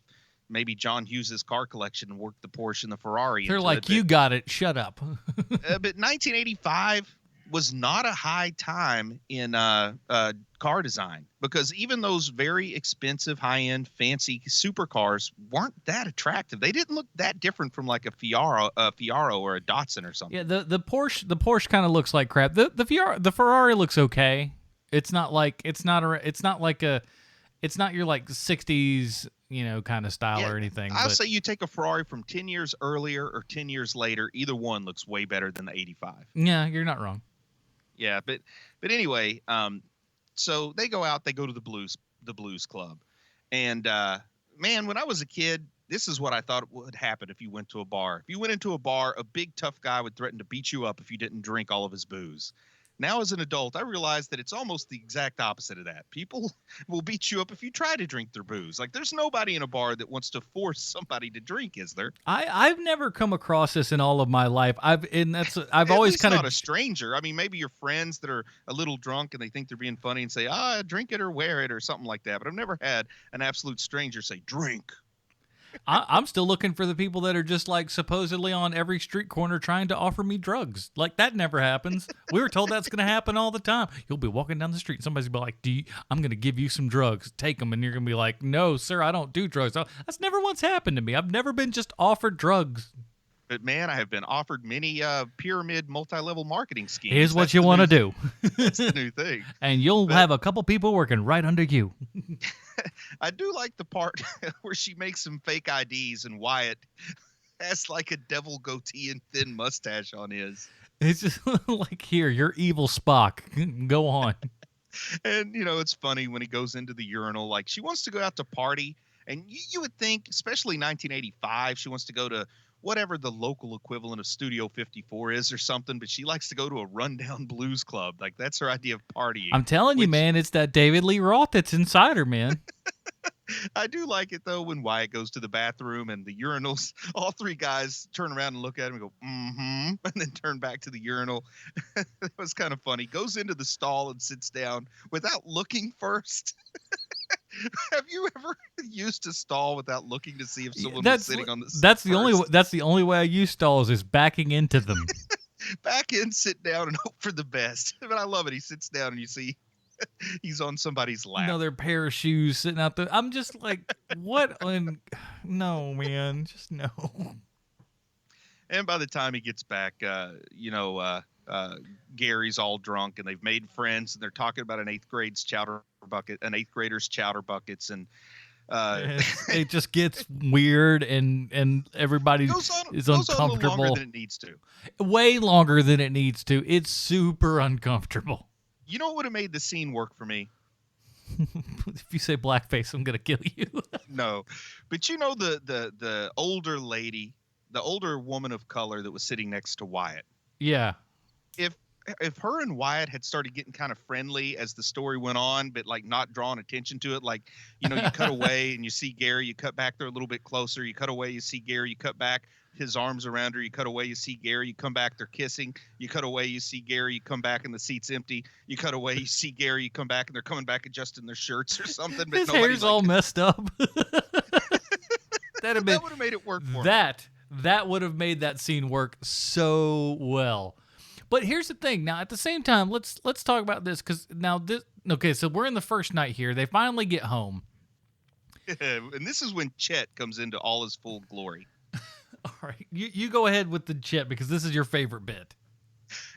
maybe John Hughes's car collection and work the Porsche and the Ferrari. They're like, you got it. Shut up. But 1985 was not a high time in car design, because even those very expensive, high-end, fancy supercars weren't that attractive. They didn't look that different from like a Fiaro or a Datsun or something. Yeah, the Porsche kind of looks like crap. The Ferrari looks okay. It's not like It's not your like 60s, kind of style or anything. I'll say you take a Ferrari from 10 years earlier or 10 years later, either one looks way better than the 85. Yeah, you're not wrong. Yeah, but anyway, so they go out, they go to the blues club. And man, when I was a kid, this is what I thought would happen if you went to a bar. If you went into a bar, a big tough guy would threaten to beat you up if you didn't drink all of his booze. Now, as an adult, I realize that it's almost the exact opposite of that. People will beat you up if you try to drink their booze. Like, there's nobody in a bar that wants to force somebody to drink, is there? I've never come across this in all of my life. I've always kind of not a stranger. I mean, maybe your friends that are a little drunk and they think they're being funny and say, drink it or wear it or something like that. But I've never had an absolute stranger say, drink. I'm still looking for the people that are just like supposedly on every street corner trying to offer me drugs. Like that never happens. We were told that's going to happen all the time. You'll be walking down the street and somebody's going to be like, I'm going to give you some drugs. Take them. And you're going to be like, no, sir, I don't do drugs. That's never once happened to me. I've never been just offered drugs. But man, I have been offered many pyramid multi-level marketing schemes. Here's what you want to do. That's the new thing. And you'll have a couple people working right under you. I do like the part where she makes some fake IDs and Wyatt has like a devil goatee and thin mustache on his. It's just like, here, you're evil Spock. Go on. And, it's funny when he goes into the urinal, like she wants to go out to party. And you would think, especially 1985, she wants to go to whatever the local equivalent of Studio 54 is or something, but she likes to go to a rundown blues club. Like, that's her idea of partying. I'm telling you, man, it's that David Lee Roth that's inside her, man. I do like it, though, when Wyatt goes to the bathroom and the urinals, all three guys turn around and look at him and go, mm-hmm, and then turn back to the urinal. That was kind of funny. Goes into the stall and sits down without looking first. Have you ever used a stall without looking to see if someone was sitting on the That's the only way I use stalls is backing into them. Back in, sit down, and hope for the best. But I love it. He sits down and you see he's on somebody's lap. Another pair of shoes sitting out there. I'm just like, what? No, man, just no. And by the time he gets back, Gary's all drunk and they've made friends and they're talking about an eighth grader's chowder buckets, and it just gets weird and everybody is uncomfortable. On a little longer than it needs to. Way longer than it needs to. It's super uncomfortable. You know what would have made the scene work for me? If you say blackface, I'm gonna kill you. No, but the older lady, the older woman of color that was sitting next to Wyatt. Yeah. If her and Wyatt had started getting kind of friendly as the story went on, but like not drawing attention to it, like, you cut away and you see Gary, you cut back there a little bit closer, you cut away, you see Gary, you cut back, his arms around her, you cut away, you see Gary, you come back, they're kissing, you cut away, you see Gary, you come back and the seat's empty, you cut away, you see Gary, you come back and they're coming back adjusting their shirts or something. But his hair's all messed up. That would have made it work for him. That would have made that scene work so well. But here's the thing. Now, at the same time, let's talk about this because now this. Okay, so we're in the first night here. They finally get home, and this is when Chet comes into all his full glory. All right, you go ahead with the Chet because this is your favorite bit.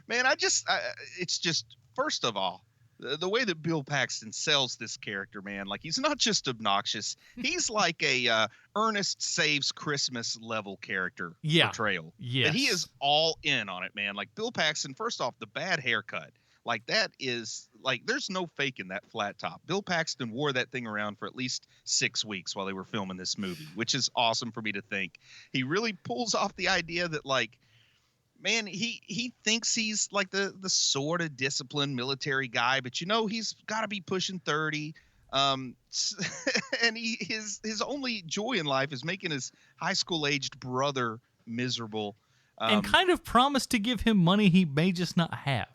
Man, it's just first of all, the way that Bill Paxton sells this character, man, like he's not just obnoxious. He's like a Ernest Saves Christmas level character portrayal. Yeah. And he is all in on it, man. Like Bill Paxton, first off, the bad haircut. Like that is like there's no faking that flat top. Bill Paxton wore that thing around for at least 6 weeks while they were filming this movie, which is awesome for me to think. He really pulls off the idea that like, man, he thinks he's like the sort of disciplined military guy, but he's got to be pushing 30. And his only joy in life is making his high school aged brother miserable. And kind of promised to give him money he may just not have.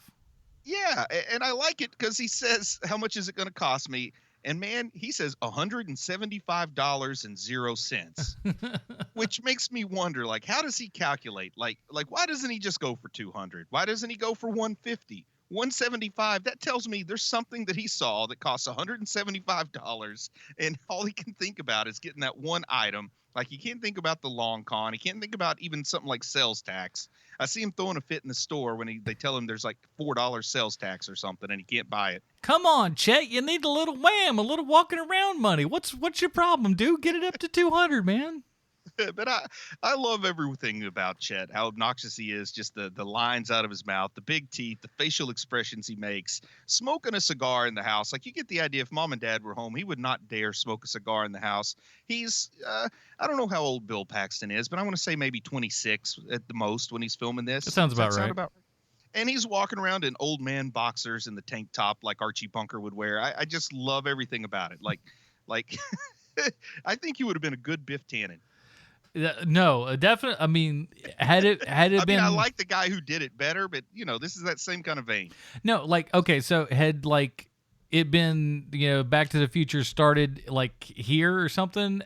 Yeah, and I like it because he says, how much is it going to cost me? And man, he says $175.00, which makes me wonder, like, how does he calculate? Like, why doesn't he just go for 200? Why doesn't he go for 150? $175. That tells me there's something that he saw that costs $175, and all he can think about is getting that one item. Like, he can't think about the long con. He can't think about even something like sales tax. I see him throwing a fit in the store when they tell him there's like $4 sales tax or something, and he can't buy it. Come on, Chet. You need a little wham, a little walking around money. What's your problem, dude? Get it up to 200, man. But I love everything about Chet, how obnoxious he is, just the lines out of his mouth, the big teeth, the facial expressions he makes, smoking a cigar in the house. Like, you get the idea, if mom and dad were home, he would not dare smoke a cigar in the house. He's, I don't know how old Bill Paxton is, but I want to say maybe 26 at the most when he's filming this. That sounds about right. And he's walking around in old man boxers and the tank top like Archie Bunker would wear. I just love everything about it. Like I think he would have been a good Biff Tannen. No, definitely. I mean, had it been, I like the guy who did it better, but this is that same kind of vein. No, like, okay, so had like it been, Back to the Future started like here or something,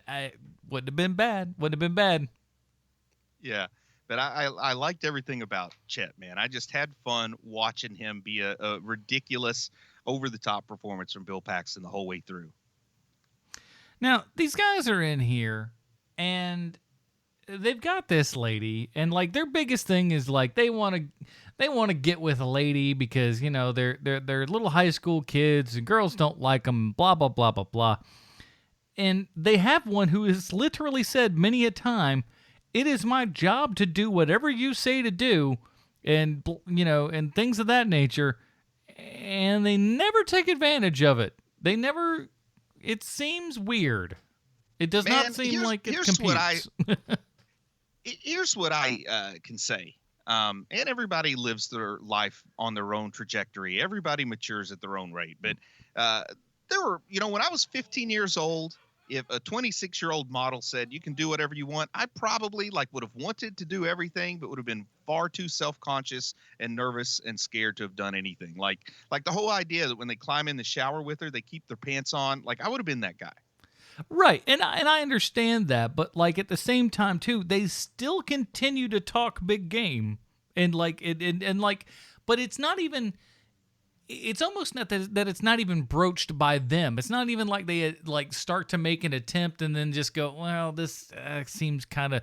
wouldn't have been bad. Yeah, but I liked everything about Chet, man. I just had fun watching him be a ridiculous, over the top performance from Bill Paxton the whole way through. Now, these guys are in here, and they've got this lady, and like their biggest thing is like they want to get with a lady because they're little high school kids and girls don't like them, blah blah blah blah blah. And they have one who has literally said many a time, "It is my job to do whatever you say to do," and and things of that nature. And they never take advantage of it. They never. It seems weird. It does not seem like it computes. Here's what I can say. And everybody lives their life on their own trajectory. Everybody matures at their own rate. But there were, when I was 15 years old, if a 26-year-old model said you can do whatever you want, I probably would have wanted to do everything, but would have been far too self-conscious and nervous and scared to have done anything. Like the whole idea that when they climb in the shower with her, they keep their pants on. Like, I would have been that guy. Right, and I understand that, but like at the same time too, they still continue to talk big game, and but it's not even. It's almost not that it's not even broached by them. It's not even like they start to make an attempt and then just go, well, this seems kind of.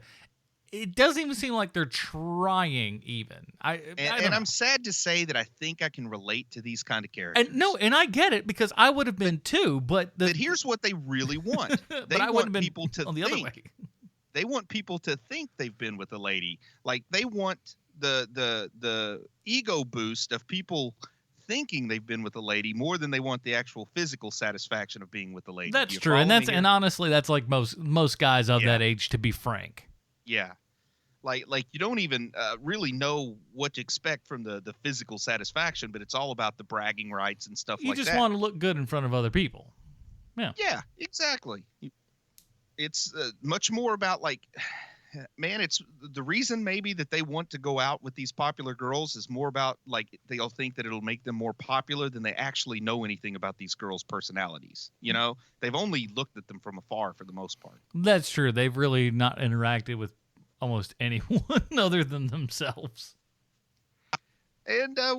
It doesn't even seem like they're trying even. I'm sad to say that I think I can relate to these kind of characters. And I get it because I would have been too. But here's what they really want. They want people to think. Other way. They want people to think they've been with a lady. Like, they want the ego boost of people thinking they've been with a lady more than they want the actual physical satisfaction of being with a lady. That's true, and honestly, that's like most guys of that age, to be frank. Yeah, like you don't even really know what to expect from the physical satisfaction, but it's all about the bragging rights and stuff like that. You just want to look good in front of other people. Yeah. Yeah, exactly. It's much more about man, it's the reason maybe that they want to go out with these popular girls is more about they'll think that it'll make them more popular than they actually know anything about these girls' personalities. They've only looked at them from afar for the most part. That's true. They've really not interacted with almost anyone other than themselves. And I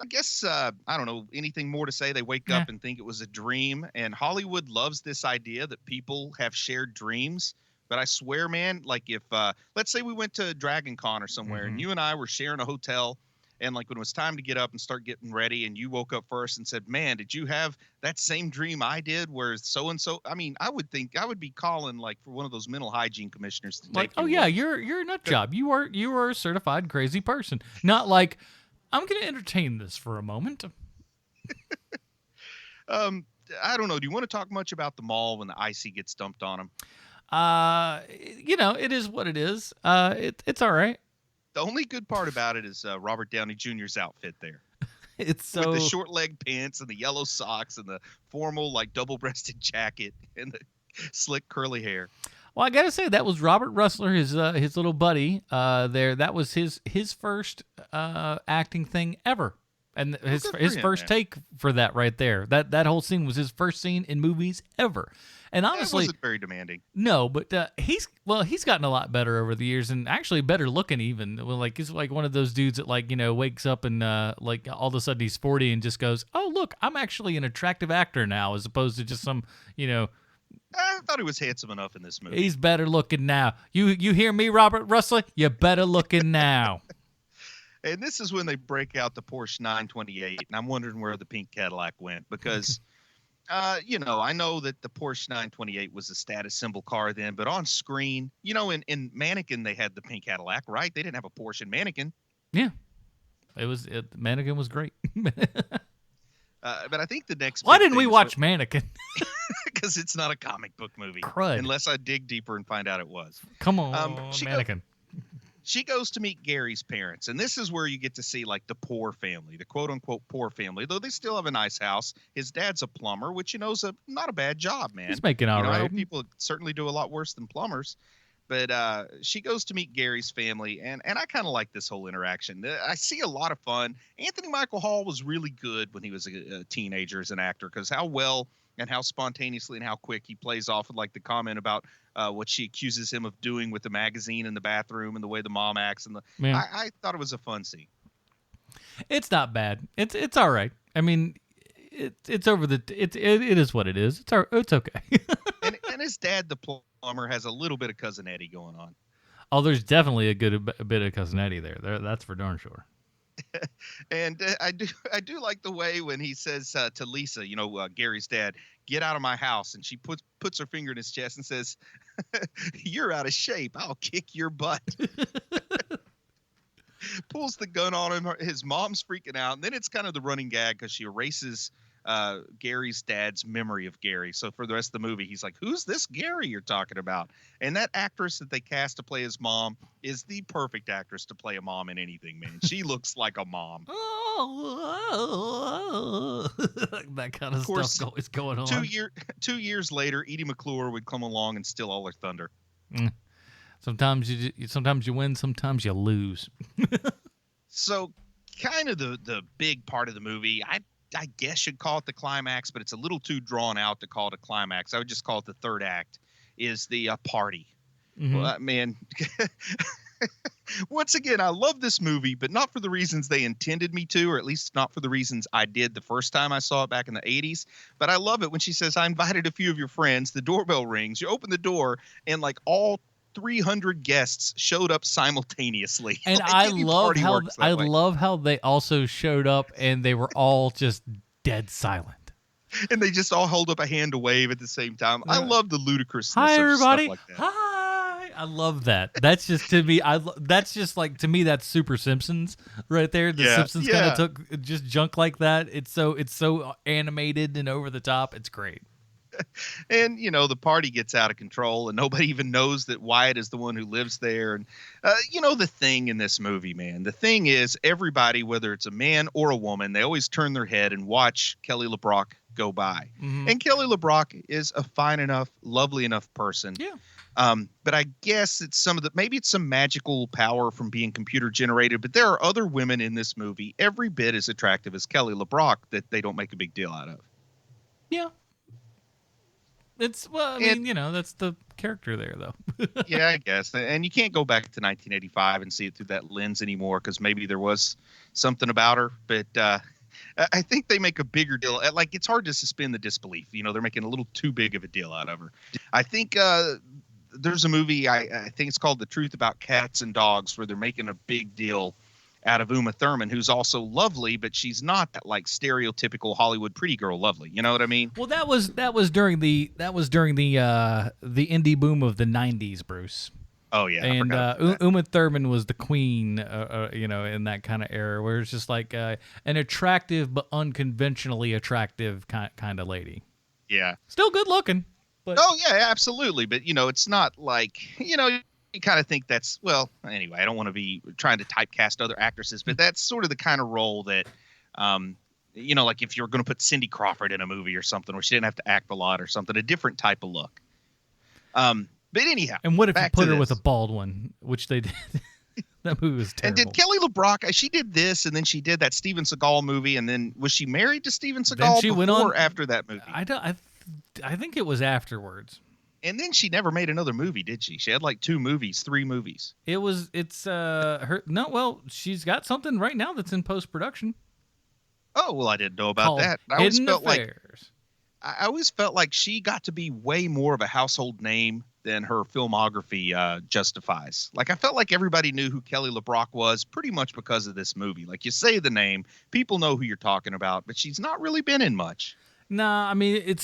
guess, I don't know, anything more to say. They wake up and think it was a dream. And Hollywood loves this idea that people have shared dreams. But I swear, man, if let's say we went to Dragon Con or somewhere and you and I were sharing a hotel, and when it was time to get up and start getting ready and you woke up first and said, man, did you have that same dream I did where so-and-so? I mean, I would think I would be calling for one of those mental hygiene commissioners to take oh, yeah, you're a nut job. You are a certified crazy person. Not I'm going to entertain this for a moment. I don't know. Do you want to talk much about the mall when the icy gets dumped on them? It is what it is. It's all right. The only good part about it is Robert Downey Jr.'s outfit there. It's with the short leg pants and the yellow socks and the formal double-breasted jacket and the slick curly hair. Well, I gotta say that was Robert Russler, his little buddy there. That was his first acting thing ever. And his first take for that right there. That whole scene was his first scene in movies ever. And honestly, it wasn't very demanding. No, but he's gotten a lot better over the years, and actually better looking even. Well, like he's like one of those dudes that like wakes up and like all of a sudden he's 40 and just goes, "Oh look, I'm actually an attractive actor now," as opposed to just some I thought he was handsome enough in this movie. He's better looking now. You hear me, Robert Russell? You're better looking now. And this is when they break out the Porsche 928, and I'm wondering where the pink Cadillac went because, I know that the Porsche 928 was a status symbol car then, but on screen, in Mannequin they had the pink Cadillac, right? They didn't have a Porsche in Mannequin. Yeah, Mannequin was great. But I think the next. Why didn't we watch Mannequin? Because it's not a comic book movie. Crud. Unless I dig deeper and find out it was. Come on, Mannequin. She goes to meet Gary's parents, and this is where you get to see like the poor family, the quote-unquote poor family, though they still have a nice house. His dad's a plumber, which is not a bad job, man. He's making all right. I know people certainly do a lot worse than plumbers, but she goes to meet Gary's family, and I kind of like this whole interaction. I see a lot of fun. Anthony Michael Hall was really good when he was a teenager as an actor because how well and how spontaneously and how quick he plays off with like the comment about what she accuses him of doing with the magazine in the bathroom and the way the mom acts. And I thought it was a fun scene. It's not bad. It's all right. I mean, it's over the. It is what it is. It's okay. and his dad, the plumber, has a little bit of Cousin Eddie going on. Oh, there's definitely a bit of Cousin Eddie there. That's for darn sure. And I do like the way when he says to Lisa, Gary's dad, "Get out of my house," and she puts her finger in his chest and says, "You're out of shape. I'll kick your butt." Pulls the gun on him. His mom's freaking out, and then it's kind of the running gag because she erases Gary's dad's memory of Gary. So for the rest of the movie, he's like, "Who's this Gary you're talking about?" And that actress that they cast to play his mom is the perfect actress to play a mom in anything, man. She looks like a mom. That kind of stuff is going on. 2 years later, Edie McClure would come along and steal all her thunder. Sometimes you win, sometimes you lose. So kind of the big part of the movie, I guess you'd call it the climax, but it's a little too drawn out to call it a climax. I would just call it the third act, is the party. Mm-hmm. Well, man, once again, I love this movie, but not for the reasons they intended me to, or at least not for the reasons I did the first time I saw it back in the 80s. But I love it when she says, "I invited a few of your friends." The doorbell rings. You open the door, and like all 300 guests showed up simultaneously. And like, I love how they also showed up and they were all just dead silent. And they just all hold up a hand to wave at the same time. I love the ludicrousness Hi, of everybody. Stuff like that. Hi. I love that. That's just to me. That's just like to me. That's Super Simpsons right there. The Simpsons kind of took just junk like that. It's so animated and over the top. It's great. And, the party gets out of control and nobody even knows that Wyatt is the one who lives there. And, the thing in this movie, man, the thing is everybody, whether it's a man or a woman, they always turn their head and watch Kelly LeBrock go by. Mm-hmm. And Kelly LeBrock is a fine enough, lovely enough person. Yeah. But I guess it's maybe it's some magical power from being computer generated, but there are other women in this movie every bit as attractive as Kelly LeBrock that they don't make a big deal out of. Yeah. That's the character there, though. Yeah, I guess. And you can't go back to 1985 and see it through that lens anymore because maybe there was something about her. But I think they make a bigger deal. Like, it's hard to suspend the disbelief. They're making a little too big of a deal out of her. I think there's a movie, I think it's called The Truth About Cats and Dogs, where they're making a big deal out of Uma Thurman, who's also lovely, but she's not that like stereotypical Hollywood pretty girl lovely. You know what I mean? Well, that was during the indie boom of the 90s, Bruce. Oh yeah, and Uma Thurman was the queen, in that kind of era, where it's just like an attractive but unconventionally attractive kind of lady. Yeah, still good looking. But... Oh yeah, absolutely. But it's not like You kind of think that's, well, anyway, I don't want to be trying to typecast other actresses, but that's sort of the kind of role that, like if you're going to put Cindy Crawford in a movie or something, where she didn't have to act a lot or something, a different type of look. But anyhow. And what if you put her with a bald one, which they did? That movie was And terrible. did Kelly LeBrock? She did this, and then she did that Steven Seagal movie, and then was she married to Steven Seagal Then she before went on or after that movie? I think it was afterwards. And then she never made another movie, did she? She had like 3 movies. She's got something right now that's in post-production. Oh, well, I didn't know about Called that. Hidden Affairs. I always felt like she got to be way more of a household name than her filmography justifies. Like, I felt like everybody knew who Kelly LeBrock was pretty much because of this movie. Like, you say the name, people know who you're talking about, but she's not really been in much. Nah, I mean,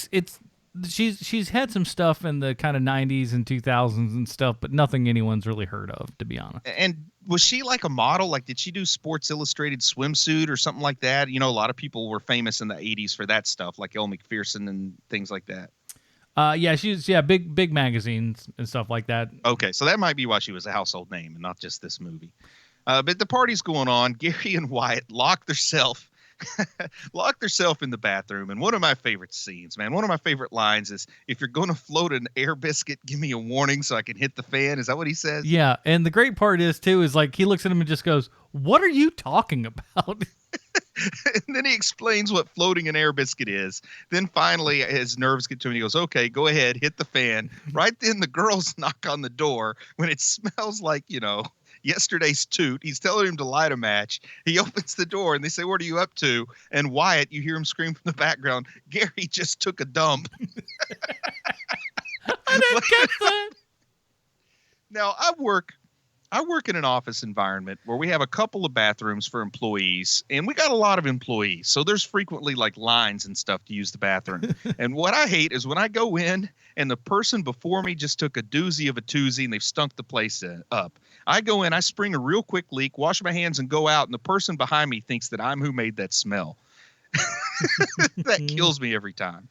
she's had some stuff in the kind of 90s and 2000s and stuff, but nothing anyone's really heard of, to be honest. And was she like a model? Like, did she do Sports Illustrated swimsuit or something like that? You know, a lot of people were famous in the 80s for that stuff, like Elle McPherson and things like that. Big magazines and stuff like that. Okay, so that might be why she was a household name and not just this movie. But the party's going on. Gary and Wyatt lock themselves in the bathroom. And one of my favorite scenes, man, one of my favorite lines is, if you're going to float an air biscuit, give me a warning so I can hit the fan. Is that what he says? Yeah, and the great part is, too, is like he looks at him and just goes, what are you talking about? And then he explains what floating an air biscuit is. Then finally his nerves get to him. He goes, okay, go ahead, hit the fan. Right then the girls knock on the door when it smells like, yesterday's toot. He's telling him to light a match. He opens the door and they say, what are you up to? And Wyatt, you hear him scream from the background, Gary just took a dump. I didn't get that. Now, I work in an office environment where we have a couple of bathrooms for employees, and we got a lot of employees. So there's frequently like lines and stuff to use the bathroom. And what I hate is when I go in and the person before me just took a doozy of a toozy and they've stunk the place up. I go in, I spring a real quick leak, wash my hands and go out. And the person behind me thinks that I'm who made that smell. That kills me every time.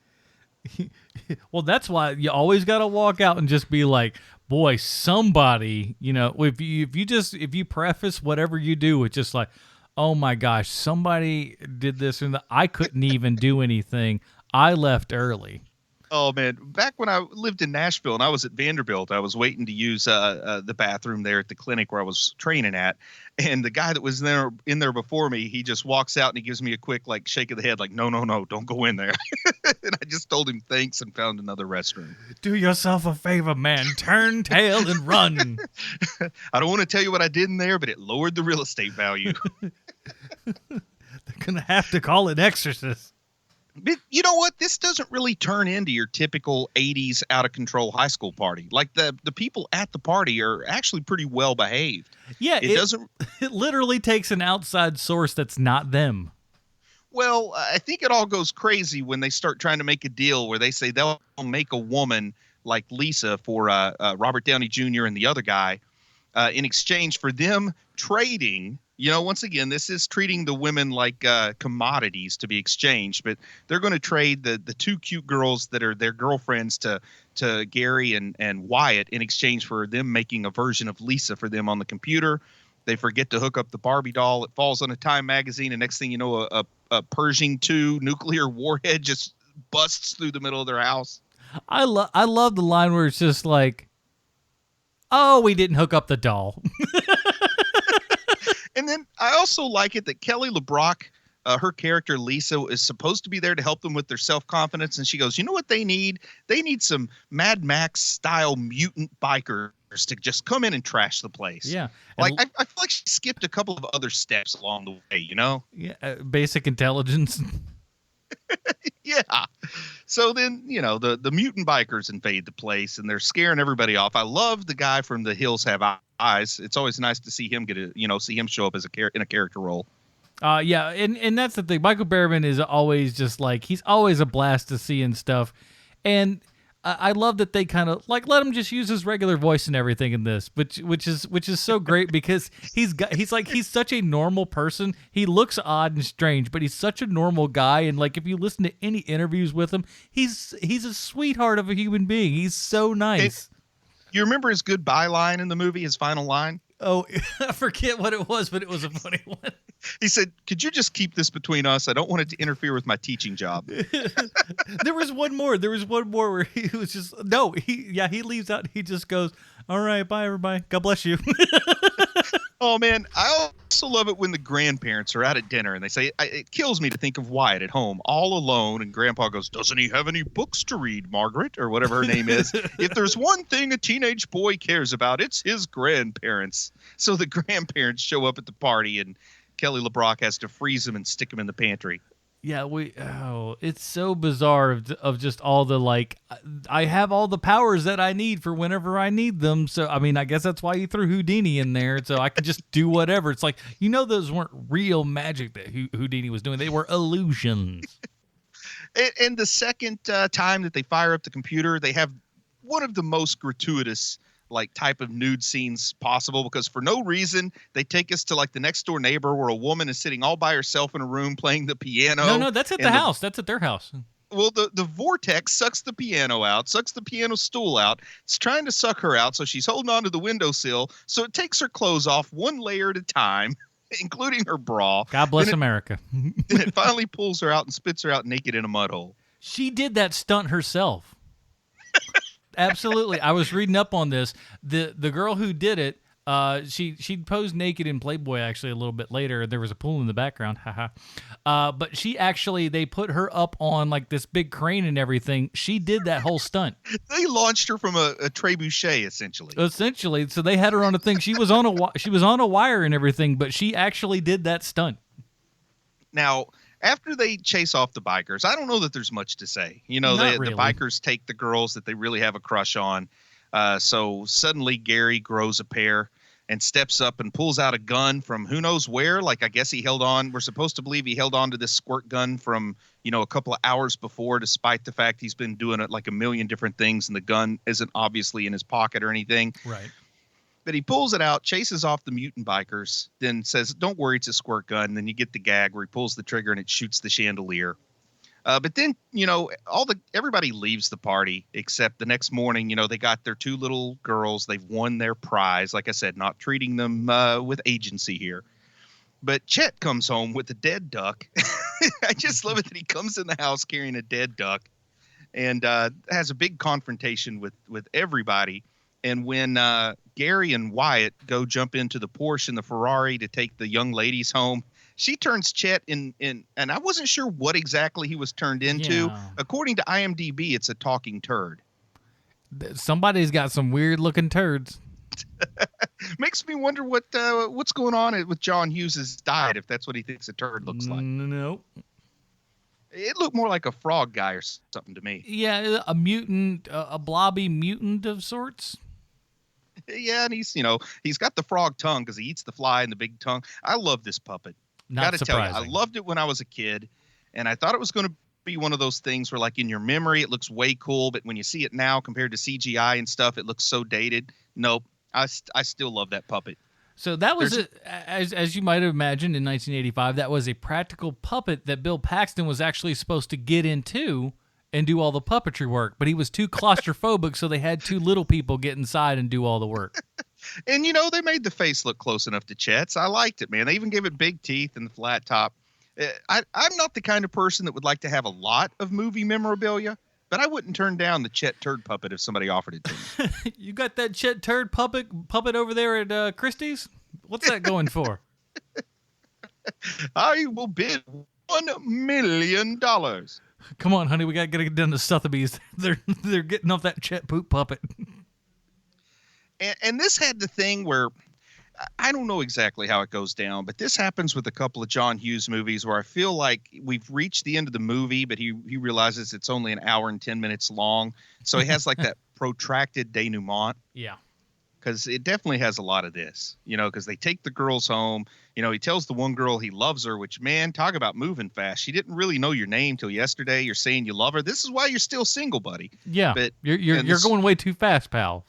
Well, that's why you always got to walk out and just be like, boy, somebody, if you preface whatever you do with just like, oh my gosh, somebody did this and I couldn't even do anything. I left early. Oh, man. Back when I lived in Nashville and I was at Vanderbilt, I was waiting to use the bathroom there at the clinic where I was training at. And the guy that was in there before me, he just walks out and he gives me a quick like shake of the head like, no, don't go in there. And I just told him thanks and found another restroom. Do yourself a favor, man. Turn tail and run. I don't want to tell you what I did in there, but it lowered the real estate value. They're going to have to call it exorcist. But you know what? This doesn't really turn into your typical 80s out of control high school party. Like the people at the party are actually pretty well behaved. Yeah, it literally takes an outside source that's not them. Well, I think it all goes crazy when they start trying to make a deal where they say they'll make a woman like Lisa for Robert Downey Jr. and the other guy in exchange for them trading. Once again, this is treating the women like commodities to be exchanged, but they're going to trade the 2 cute girls that are their girlfriends to Gary and Wyatt in exchange for them making a version of Lisa for them on the computer. They forget to hook up the Barbie doll. It falls on a Time magazine, and next thing you know, a Pershing 2 nuclear warhead just busts through the middle of their house. I love the line where it's just like, oh, we didn't hook up the doll. And then I also like it that Kelly LeBrock, her character Lisa, is supposed to be there to help them with their self-confidence. And she goes, you know what they need? They need some Mad Max style mutant bikers to just come in and trash the place. Yeah. Like I feel like she skipped a couple of other steps along the way, Yeah. Basic intelligence. Yeah. So then, the mutant bikers invade the place and they're scaring everybody off. I love the guy from The Hills Have Eyes. It's always nice to see him see him show up as in a character role. Yeah, and that's the thing. Michael Berryman is always just like, he's always a blast to see and stuff. And I love that they kind of like let him just use his regular voice and everything in this, which is so great because he's such a normal person. He looks odd and strange, but he's such a normal guy. And like if you listen to any interviews with him, he's a sweetheart of a human being. He's so nice. You remember his goodbye line in the movie, his final line? Oh, I forget what it was, but it was a funny one. He said, could you just keep this between us? I don't want it to interfere with my teaching job. There was one more where he was just, he leaves out. He just goes, all right, bye, everybody. God bless you. Oh, man. I also love it when the grandparents are out at dinner and they say, it kills me to think of Wyatt at home all alone. And Grandpa goes, doesn't he have any books to read, Margaret? Or whatever her name is. If there's one thing a teenage boy cares about, it's his grandparents. So the grandparents show up at the party and Kelly LeBrock has to freeze them and stick them in the pantry. Yeah, it's so bizarre of just all the, like, I have all the powers that I need for whenever I need them. So, I mean, I guess that's why you threw Houdini in there. So I could just do whatever. It's like, those weren't real magic that Houdini was doing. They were illusions. And the second time that they fire up the computer, they have one of the most gratuitous like type of nude scenes possible, because for no reason they take us to like the next door neighbor where a woman is sitting all by herself in a room playing the piano. No, that's at the house. That's at their house. Well, the vortex sucks the piano out, sucks the piano stool out. It's trying to suck her out, so she's holding on to the windowsill. So it takes her clothes off one layer at a time, including her bra. God bless America. And it finally pulls her out and spits her out naked in a mud hole. She did that stunt herself. Absolutely. I was reading up on this. The girl who did it, she posed naked in Playboy actually a little bit later. There was a pool in the background. But they put her up on like this big crane and everything. She did that whole stunt. They launched her from a trebuchet essentially. So they had her on a thing. She was on a wire and everything, but she actually did that stunt. Now, after they chase off the bikers, I don't know that there's much to say. The bikers take the girls that they really have a crush on. So suddenly Gary grows a pair and steps up and pulls out a gun from who knows where. Like, I guess we're supposed to believe he held on to this squirt gun from, a couple of hours before, despite the fact he's been doing it like a million different things and the gun isn't obviously in his pocket or anything. Right. But he pulls it out, chases off the mutant bikers, then says, don't worry, it's a squirt gun. Then you get the gag where he pulls the trigger and it shoots the chandelier. But then, everybody leaves the party except the next morning, they got their two little girls. They've won their prize. Like I said, not treating them with agency here. But Chet comes home with a dead duck. I just love it that he comes in the house carrying a dead duck and has a big confrontation with everybody. And when Gary and Wyatt go jump into the Porsche and the Ferrari to take the young ladies home, she turns Chet in, and I wasn't sure what exactly he was turned into. Yeah. According to IMDb, it's a talking turd. Somebody's got some weird looking turds. Makes me wonder what's going on with John Hughes' diet, if that's what he thinks a turd looks like. No. It looked more like a frog guy or something to me. Yeah, a mutant, a blobby mutant of sorts. Yeah, and he's got the frog tongue because he eats the fly and the big tongue. I love this puppet. Not surprising. Tell you, I loved it when I was a kid, and I thought it was going to be one of those things where, like, in your memory, it looks way cool, but when you see it now compared to CGI and stuff, it looks so dated. Nope, I still love that puppet. So that was, as you might have imagined, in 1985, that was a practical puppet that Bill Paxton was actually supposed to get into and do all the puppetry work, but he was too claustrophobic, so they had two little people get inside and do all the work. And, they made the face look close enough to Chet's. I liked it, man. They even gave it big teeth and the flat top. I'm not the kind of person that would like to have a lot of movie memorabilia, but I wouldn't turn down the Chet Turd puppet if somebody offered it to me. You got that Chet Turd puppet over there at Christie's? What's that going for? I will bid $1 million. Come on, honey, we got to get down to Sotheby's. They're getting off that Chet poop puppet. And this had the thing where I don't know exactly how it goes down, but this happens with a couple of John Hughes movies where I feel like we've reached the end of the movie, but he realizes it's only an hour and 10 minutes long. So he has like that protracted denouement. Yeah. Because it definitely has a lot of this, because they take the girls home. He tells the one girl he loves her, which, man, talk about moving fast. She didn't really know your name till yesterday. You're saying you love her. This is why you're still single, buddy. Yeah, but you're going way too fast, pal.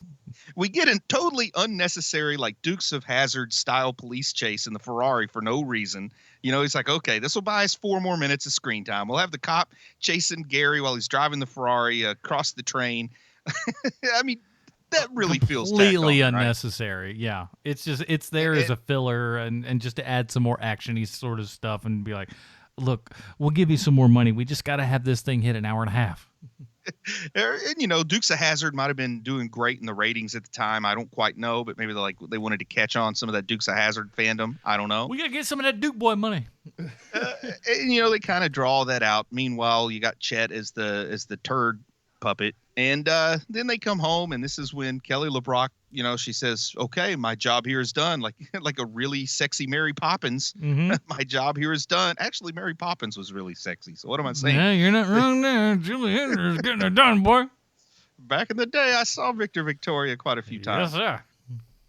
We get a totally unnecessary, like Dukes of Hazzard style police chase in the Ferrari for no reason. He's like, okay, this will buy us 4 more minutes of screen time. We'll have the cop chasing Gary while he's driving the Ferrari across the train. I mean, that really feels completely unnecessary. Right? Yeah, it's there as a filler and just to add some more actiony sort of stuff and be like, look, we'll give you some more money. We just got to have this thing hit an hour and a half. And, Dukes of Hazzard might have been doing great in the ratings at the time. I don't quite know, but maybe they wanted to catch on some of that Dukes of Hazzard fandom. I don't know. We got to get some of that Duke boy money. And, they kind of draw that out. Meanwhile, you got Chet as the turd puppet. And then they come home, and this is when Kelly LeBrock, she says, okay, my job here is done. Like a really sexy Mary Poppins. Mm-hmm. My job here is done. Actually, Mary Poppins was really sexy. So what am I saying? Yeah, you're not wrong there. Julie Hender's getting it done, boy. Back in the day, I saw Victoria quite a few times. Yes, sir.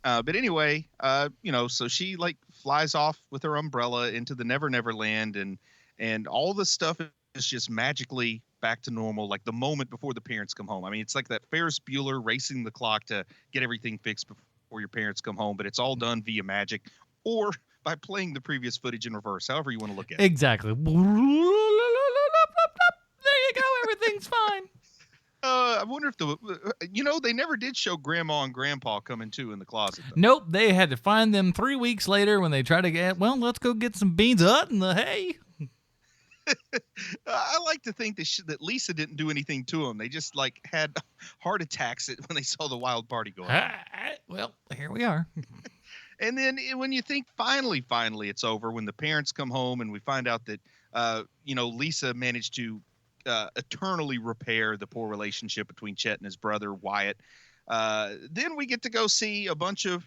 But anyway, so she flies off with her umbrella into the Never Never Land, and all the stuff is just magically back to normal, like the moment before the parents come home. I mean, it's like that Ferris Bueller racing the clock to get everything fixed before your parents come home, but it's all done via magic or by playing the previous footage in reverse, however you want to look at it. Exactly. There you go. Everything's fine. I wonder if they never did show Grandma and Grandpa coming too in the closet, though. Nope. They had to find them 3 weeks later when they tried to let's go get some beans in the hay. I like to think that Lisa didn't do anything to them. They just had heart attacks when they saw the wild party going on. Well, here we are. And then when you think finally it's over, when the parents come home and we find out that, Lisa managed to eternally repair the poor relationship between Chet and his brother Wyatt. Then we get to go see a bunch of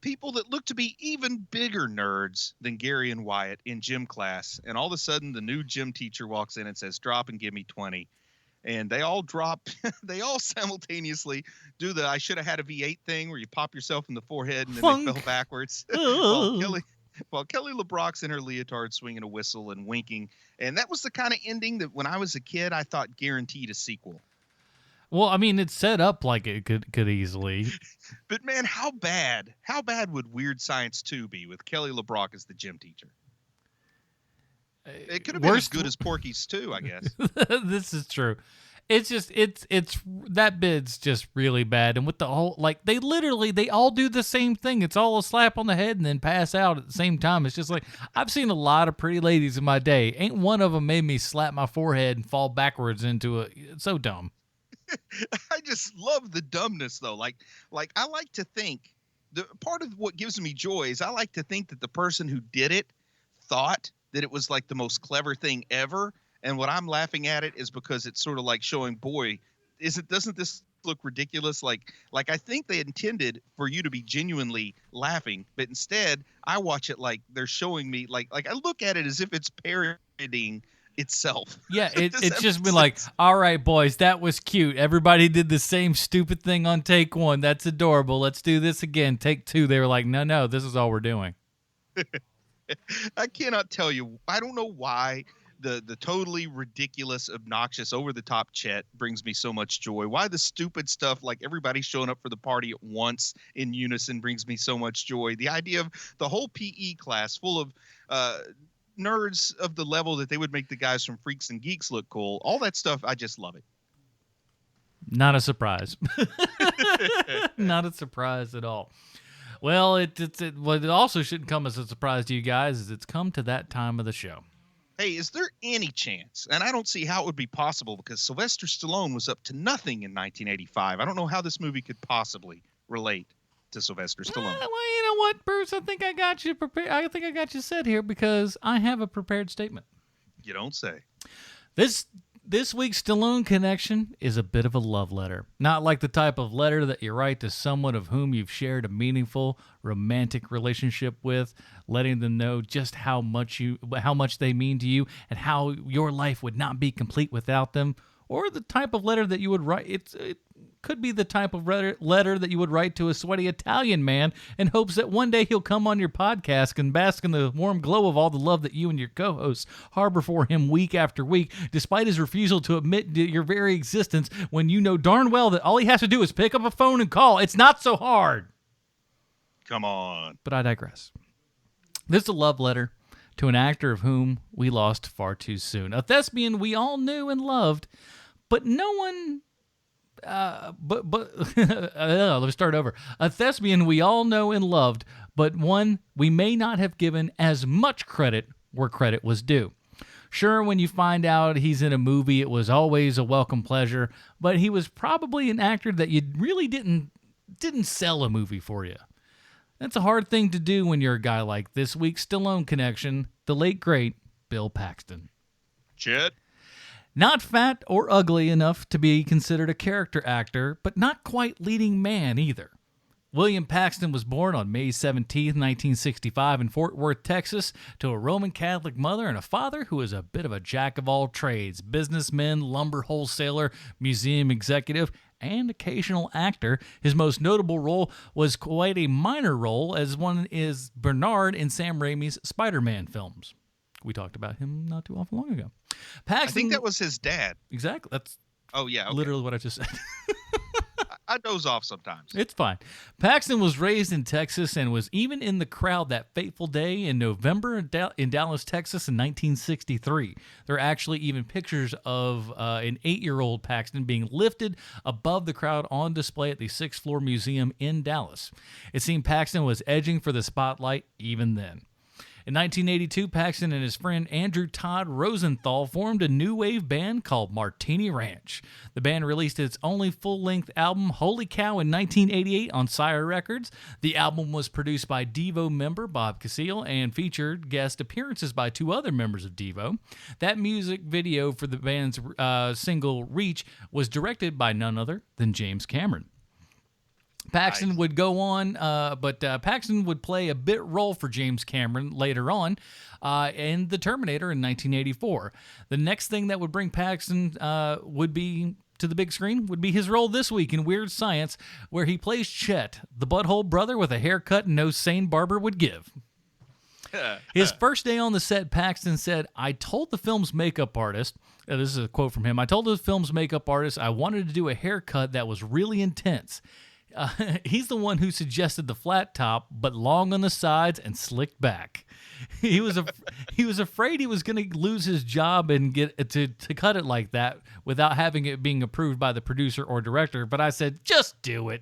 people that look to be even bigger nerds than Gary and Wyatt in gym class. And all of a sudden, the new gym teacher walks in and says, drop and give me 20. And they all drop. They all simultaneously do the I should have had a V8 thing where you pop yourself in the forehead and then they fell backwards. While Kelly LeBrock's in her leotard swinging a whistle and winking. And that was the kind of ending that when I was a kid, I thought guaranteed a sequel. Well, I mean, it's set up like it could easily. But man, how bad would Weird Science 2 be with Kelly LeBrock as the gym teacher? It could have been as good as Porky's 2, I guess. This is true. It's just it's that bit's just really bad. And with the whole they all do the same thing. It's all a slap on the head and then pass out at the same time. It's just I've seen a lot of pretty ladies in my day. Ain't one of them made me slap my forehead and fall backwards into it's so dumb. I just love the dumbness, though. I like to think the part of what gives me joy is I like to think that the person who did it thought that it was the most clever thing ever. And what I'm laughing at it is because it's sort of showing, boy, doesn't this look ridiculous? I think they intended for you to be genuinely laughing, but instead I watch it they're showing me I look at it as if it's parodying itself. Yeah, it's just been all right, boys, that was cute. Everybody did the same stupid thing on take one. That's adorable. Let's do this again. Take two. They were like, no, this is all we're doing. I cannot tell you. I don't know why the totally ridiculous, obnoxious, over-the-top Chet brings me so much joy. Why the stupid stuff everybody showing up for the party at once in unison brings me so much joy. The idea of the whole PE class full of nerds of the level that they would make the guys from Freaks and Geeks look cool. All that stuff, I just love it. Not a surprise. Not a surprise at all. Well, it also shouldn't come as a surprise to you guys as it's come to that time of the show. Hey, is there any chance, and I don't see how it would be possible because Sylvester Stallone was up to nothing in 1985. I don't know how this movie could possibly relate to Sylvester Stallone. Well, you know what, Bruce? I think I got you prepared. I think I got you set here because I have a prepared statement. You don't say. This week's Stallone connection is a bit of a love letter. Not like the type of letter that you write to someone of whom you've shared a meaningful romantic relationship with, letting them know just how much they mean to you and how your life would not be complete without them. Or the type of letter that you would write. It could be the type of letter that you would write to a sweaty Italian man in hopes that one day he'll come on your podcast and bask in the warm glow of all the love that you and your co-hosts harbor for him week after week, despite his refusal to admit to your very existence when you know darn well that all he has to do is pick up a phone and call. It's not so hard. Come on. But I digress. This is a love letter to an actor of whom we lost far too soon. A thespian we all knew and loved, but no one... let's start over. A thespian we all know and loved, but one we may not have given as much credit where credit was due. Sure, when you find out he's in a movie, it was always a welcome pleasure, but he was probably an actor that you really didn't sell a movie for you. That's a hard thing to do when you're a guy like this week's Stallone connection, the late, great Bill Paxton. Chet. Not fat or ugly enough to be considered a character actor, but not quite leading man either. William Paxton was born on May 17, 1965 in Fort Worth, Texas, to a Roman Catholic mother and a father who was a bit of a jack of all trades, businessman, lumber wholesaler, museum executive, and occasional actor. His most notable role was quite a minor role, as one is Bernard in Sam Raimi's Spider-Man films. We talked about him not too often long ago. Paxton, I think that was his dad. Exactly. That's okay. Literally what I just said. I doze off sometimes. It's fine. Paxton was raised in Texas and was even in the crowd that fateful day in November in Dallas, Texas in 1963. There are actually even pictures of an 8-year-old Paxton being lifted above the crowd on display at the 6th floor museum in Dallas. It seemed Paxton was edging for the spotlight even then. In 1982, Paxton and his friend Andrew Todd Rosenthal formed a new wave band called Martini Ranch. The band released its only full-length album, Holy Cow, in 1988 on Sire Records. The album was produced by Devo member Bob Casile and featured guest appearances by 2 other members of Devo. That music video for the band's single Reach was directed by none other than James Cameron. Paxton would go on, but Paxton would play a bit role for James Cameron later on in The Terminator in 1984. The next thing that would bring Paxton would be to the big screen would be his role this week in Weird Science, where he plays Chet, the butthole brother with a haircut no sane barber would give. His first day on the set, Paxton said, I told the film's makeup artist, this is a quote from him, I told the film's makeup artist I wanted to do a haircut that was really intense. He's the one who suggested the flat top, but long on the sides and slicked back. He was afraid he was going to lose his job and get to cut it like that without having it being approved by the producer or director. But I said, just do it.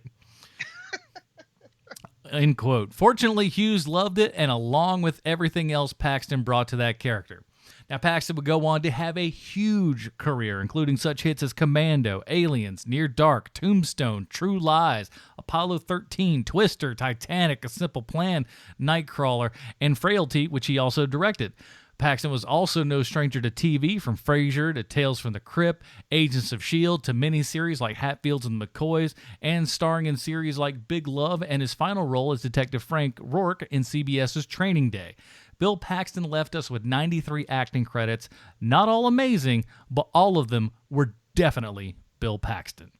End quote. Fortunately, Hughes loved it, and along with everything else Paxton brought to that character. Now, Paxton would go on to have a huge career, including such hits as Commando, Aliens, Near Dark, Tombstone, True Lies, Apollo 13, Twister, Titanic, A Simple Plan, Nightcrawler, and Frailty, which he also directed. Paxton was also no stranger to TV, from Frasier to Tales from the Crypt, Agents of S.H.I.E.L.D. to miniseries like Hatfields and McCoys, and starring in series like Big Love, and his final role as Detective Frank Rourke in CBS's Training Day. Bill Paxton left us with 93 acting credits. Not all amazing, but all of them were definitely Bill Paxton.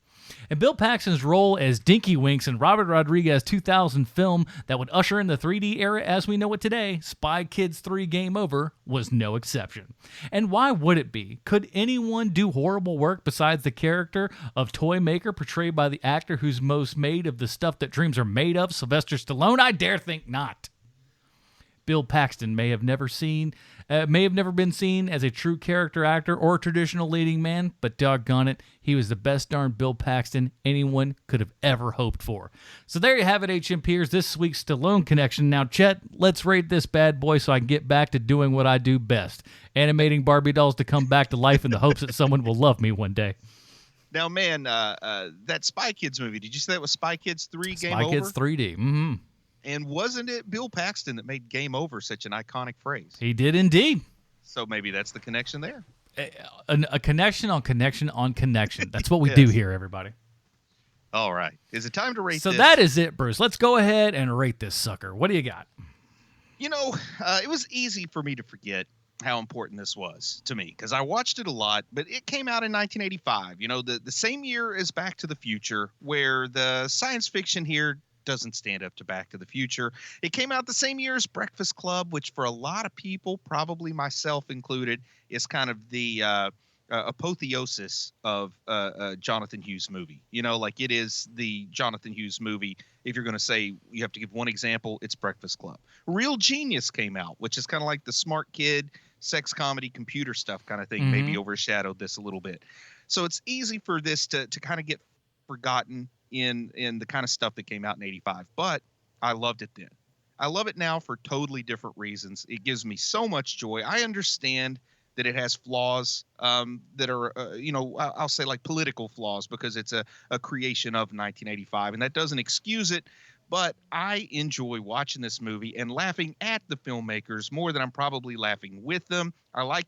And Bill Paxton's role as Dinky Winks in Robert Rodriguez's 2000 film that would usher in the 3D era as we know it today, Spy Kids 3 Game Over, was no exception. And why would it be? Could anyone do horrible work besides the character of Toy Maker portrayed by the actor who's most made of the stuff that dreams are made of, Sylvester Stallone? I dare think not. Bill Paxton may have never been seen as a true character actor or traditional leading man, but doggone it, he was the best darn Bill Paxton anyone could have ever hoped for. So there you have it, HMPers, this week's Stallone connection. Now, Chet, let's rate this bad boy so I can get back to doing what I do best, animating Barbie dolls to come back to life in the hopes that someone will love me one day. Now, man, that Spy Kids movie, did you say that was Spy Kids 3 Game Over? Spy Kids 3D, mm-hmm. And wasn't it Bill Paxton that made Game Over such an iconic phrase? He did indeed. So maybe that's the connection there. A connection on connection on connection. That's what we do here, everybody. All right. Is it time to rate so this? That is it, Bruce. Let's go ahead and rate this sucker. What do you got? You know, it was easy for me to forget how important this was to me because I watched it a lot, but it came out in 1985. You know, the same year as Back to the Future, where the science fiction here doesn't stand up to Back to the Future. It came out the same year as Breakfast Club, which for a lot of people, probably myself included, is kind of the apotheosis of Jonathan Hughes movie. You know, like it is the Jonathan Hughes movie. If you're going to say you have to give one example, it's Breakfast Club. Real Genius came out, which is kind of like the smart kid, sex comedy, computer stuff kind of thing, Mm-hmm. maybe overshadowed this a little bit. So it's easy for this to kind of get forgotten in the kind of stuff that came out in 85, but I loved it then. I love it now for totally different reasons. It gives me so much joy. I understand that it has flaws that are, I'll say like political flaws because it's a creation of 1985, and that doesn't excuse it. But I enjoy watching this movie and laughing at the filmmakers more than I'm probably laughing with them. I like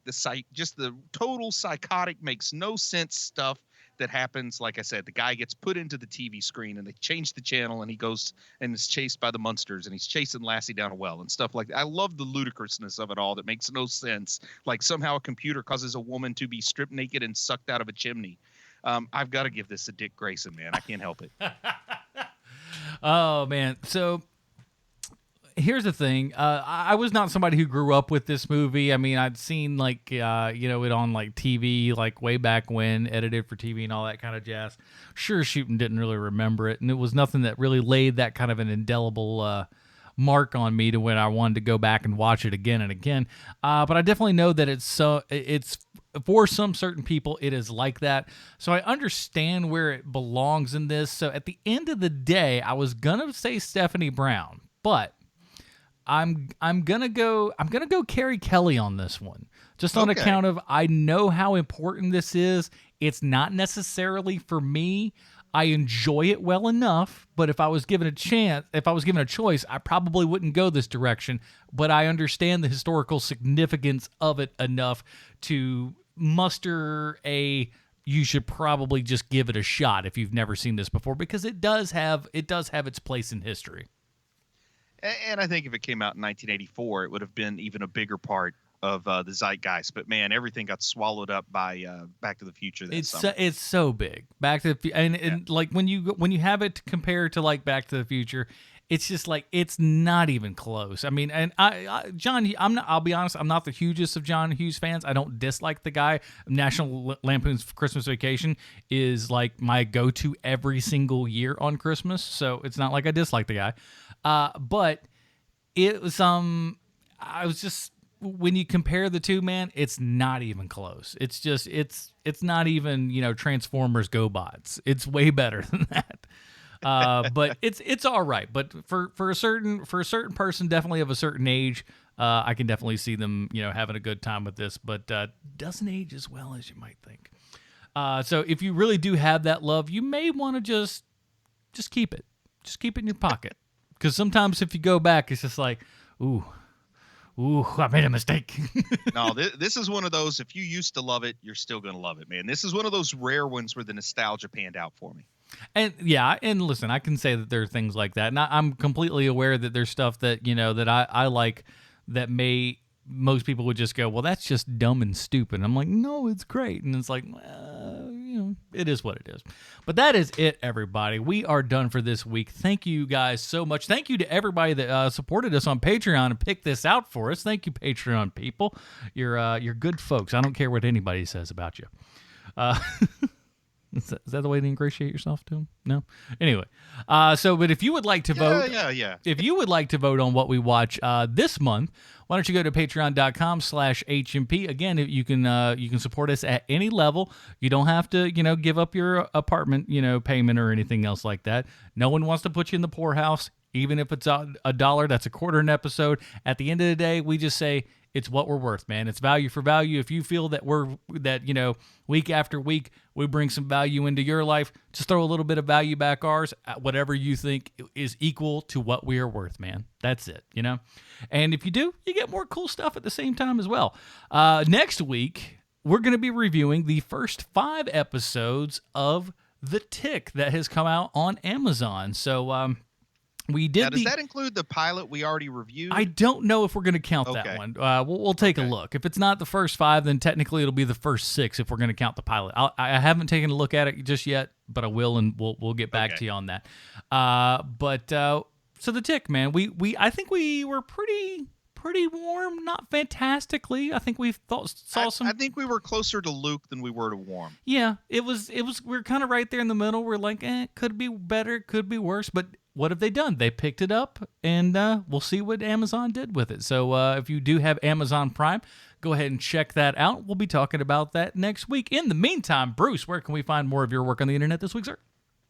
just the total psychotic, makes no sense stuff that happens. Like I said, the guy gets put into the TV screen and they change the channel and he goes and is chased by the monsters and he's chasing Lassie down a well and stuff like that. I love the ludicrousness of it all that makes no sense. Like somehow a computer causes a woman to be stripped naked and sucked out of a chimney. I've got to give this to Dick Grayson, man. I can't help it. Oh, man. So here's the thing. I was not somebody who grew up with this movie. I mean, I'd seen like, it on like TV, like way back when, edited for TV and all that kind of jazz. Sure, shooting didn't really remember it. And it was nothing that really laid that kind of an indelible mark on me to when I wanted to go back and watch it again and again. But I definitely know that it's for some certain people, it is like that. So I understand where it belongs in this. So at the end of the day, I was gonna say Stephanie Brown, but I'm gonna go Carrie Kelly on this one, just on account of I know how important this is. It's not necessarily for me. I enjoy it well enough, but if I was given a choice, I probably wouldn't go this direction. But I understand the historical significance of it enough to muster you should probably just give it a shot if you've never seen this before, because it does have its place in history. And I think if it came out in 1984, it would have been even a bigger part of the zeitgeist. But man, everything got swallowed up by Back to the Future. It's so big. Back to the and like when you have it compared to like Back to the Future, it's just like it's not even close. I mean, and John, I'll be honest, I'm not the hugest of John Hughes fans. I don't dislike the guy. National Lampoon's Christmas Vacation is like my go-to every single year on Christmas, so it's not like I dislike the guy. But it was I was just, when you compare the two, man, it's not even close. It's just it's not even, Transformers GoBots. It's way better than that. But it's all right. But for a certain person, definitely of a certain age, I can definitely see them, having a good time with this. But doesn't age as well as you might think. So if you really do have that love, you may want to just keep it. Just keep it in your pocket. Because sometimes if you go back, it's just like, ooh, I made a mistake. No, this is one of those, if you used to love it, you're still going to love it, man. This is one of those rare ones where the nostalgia panned out for me. And yeah, and listen, I can say that there are things like that. And I'm completely aware that there's stuff that, that I like that most people would just go, well, that's just dumb and stupid. And I'm like, no, it's great. And it's like, it is what it is. But that is it, everybody. We are done for this week. Thank you guys so much. Thank you to everybody that supported us on Patreon and picked this out for us. Thank you, Patreon people. You're good folks. I don't care what anybody says about you. Is that the way to ingratiate yourself to them? No? Anyway. But if you would like to vote. Yeah. If you would like to vote on what we watch this month, why don't you go to patreon.com/HMP. Again, you can support us at any level. You don't have to, give up your apartment, payment or anything else like that. No one wants to put you in the poorhouse, even if it's $1. That's a quarter an episode. At the end of the day, we just say, it's what we're worth, man. It's value for value. If you feel that week after week we bring some value into your life, just throw a little bit of value back ours at whatever you think is equal to what we are worth, man. That's it, And if you do, you get more cool stuff at the same time as well. Next week, we're going to be reviewing the first 5 episodes of The Tick that has come out on Amazon. So, does that include the pilot we already reviewed? I don't know if we're going to count that one. We'll take a look. If it's not the first 5, then technically it'll be the first 6 if we're going to count the pilot. I haven't taken a look at it just yet, but I will, and we'll get back to you on that. So The Tick, man, I think we were pretty warm, not fantastically. I think we saw some. I think we were closer to Luke than we were to warm. Yeah, it was. We're kind of right there in the middle. We're like, could be better, could be worse, but. What have they done? They picked it up, and we'll see what Amazon did with it. So if you do have Amazon Prime, go ahead and check that out. We'll be talking about that next week. In the meantime, Bruce, where can we find more of your work on the internet this week, sir?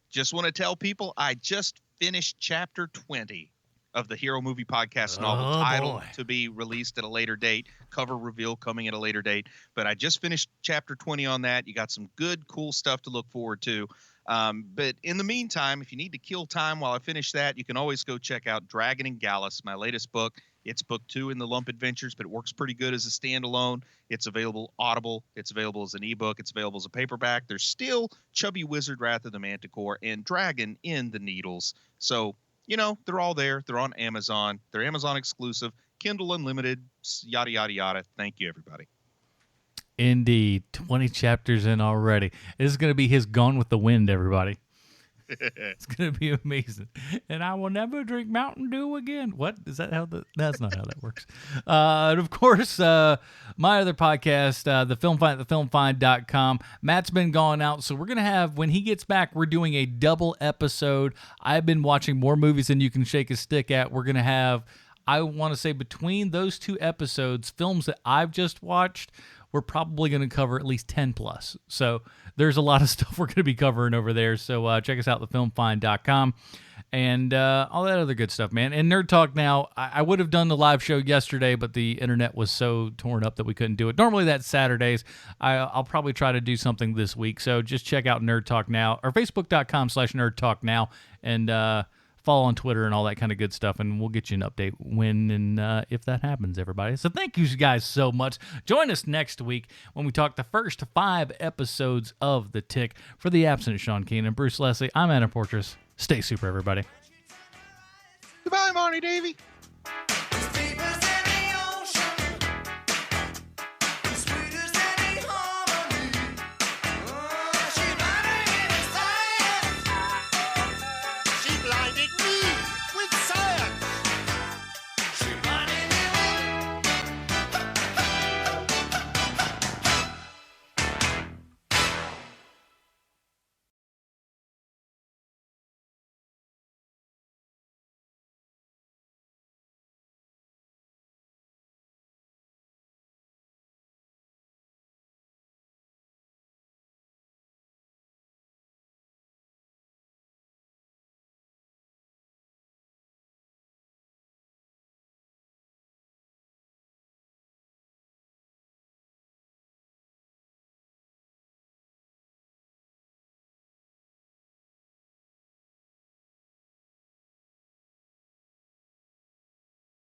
Just want to tell people I just finished chapter 20 of the Hero Movie Podcast novel, title boy. to be released at a later date, cover reveal coming at a later date. But I just finished chapter 20 on that. You got some good, cool stuff to look forward to. But in the meantime, if you need to kill time while I finish that, you can always go check out Dragon and Gallus, my latest book. It's book 2 in the Lump Adventures, but it works pretty good as a standalone. It's available Audible. It's available as an ebook. It's available as a paperback. There's still Chubby Wizard, Wrath of the Manticore, and Dragon in the Needles. So, they're all there. They're on Amazon. They're Amazon exclusive, Kindle Unlimited, yada, yada, yada. Thank you, everybody. Indeed. 20 chapters in already. This is going to be his Gone with the Wind, everybody. It's going to be amazing. And I will never drink Mountain Dew again. What? Is that how that's not how that works. And of course, my other podcast, The Film Find, thefilmfind.com. Matt's been gone out, so we're going to have, when he gets back, we're doing a double episode. I've been watching more movies than you can shake a stick at. We're going to have, I want to say, between those 2 episodes, films that I've just watched, we're probably going to cover at least 10 plus. So there's a lot of stuff we're going to be covering over there. So check us out, thefilmfind.com, and all that other good stuff, man. And Nerd Talk Now, I would have done the live show yesterday, but the internet was so torn up that we couldn't do it. Normally that's Saturdays. I'll probably try to do something this week. So just check out Nerd Talk Now, or facebook.com/Nerd Talk Now, and follow on Twitter and all that kind of good stuff, and we'll get you an update when and if that happens, everybody. So thank you guys so much. Join us next week when we talk the first 5 episodes of The Tick. For the absent Sean Keenan, Bruce Leslie, I'm Adam Portrais. Stay super, everybody. Goodbye, Marty Davy.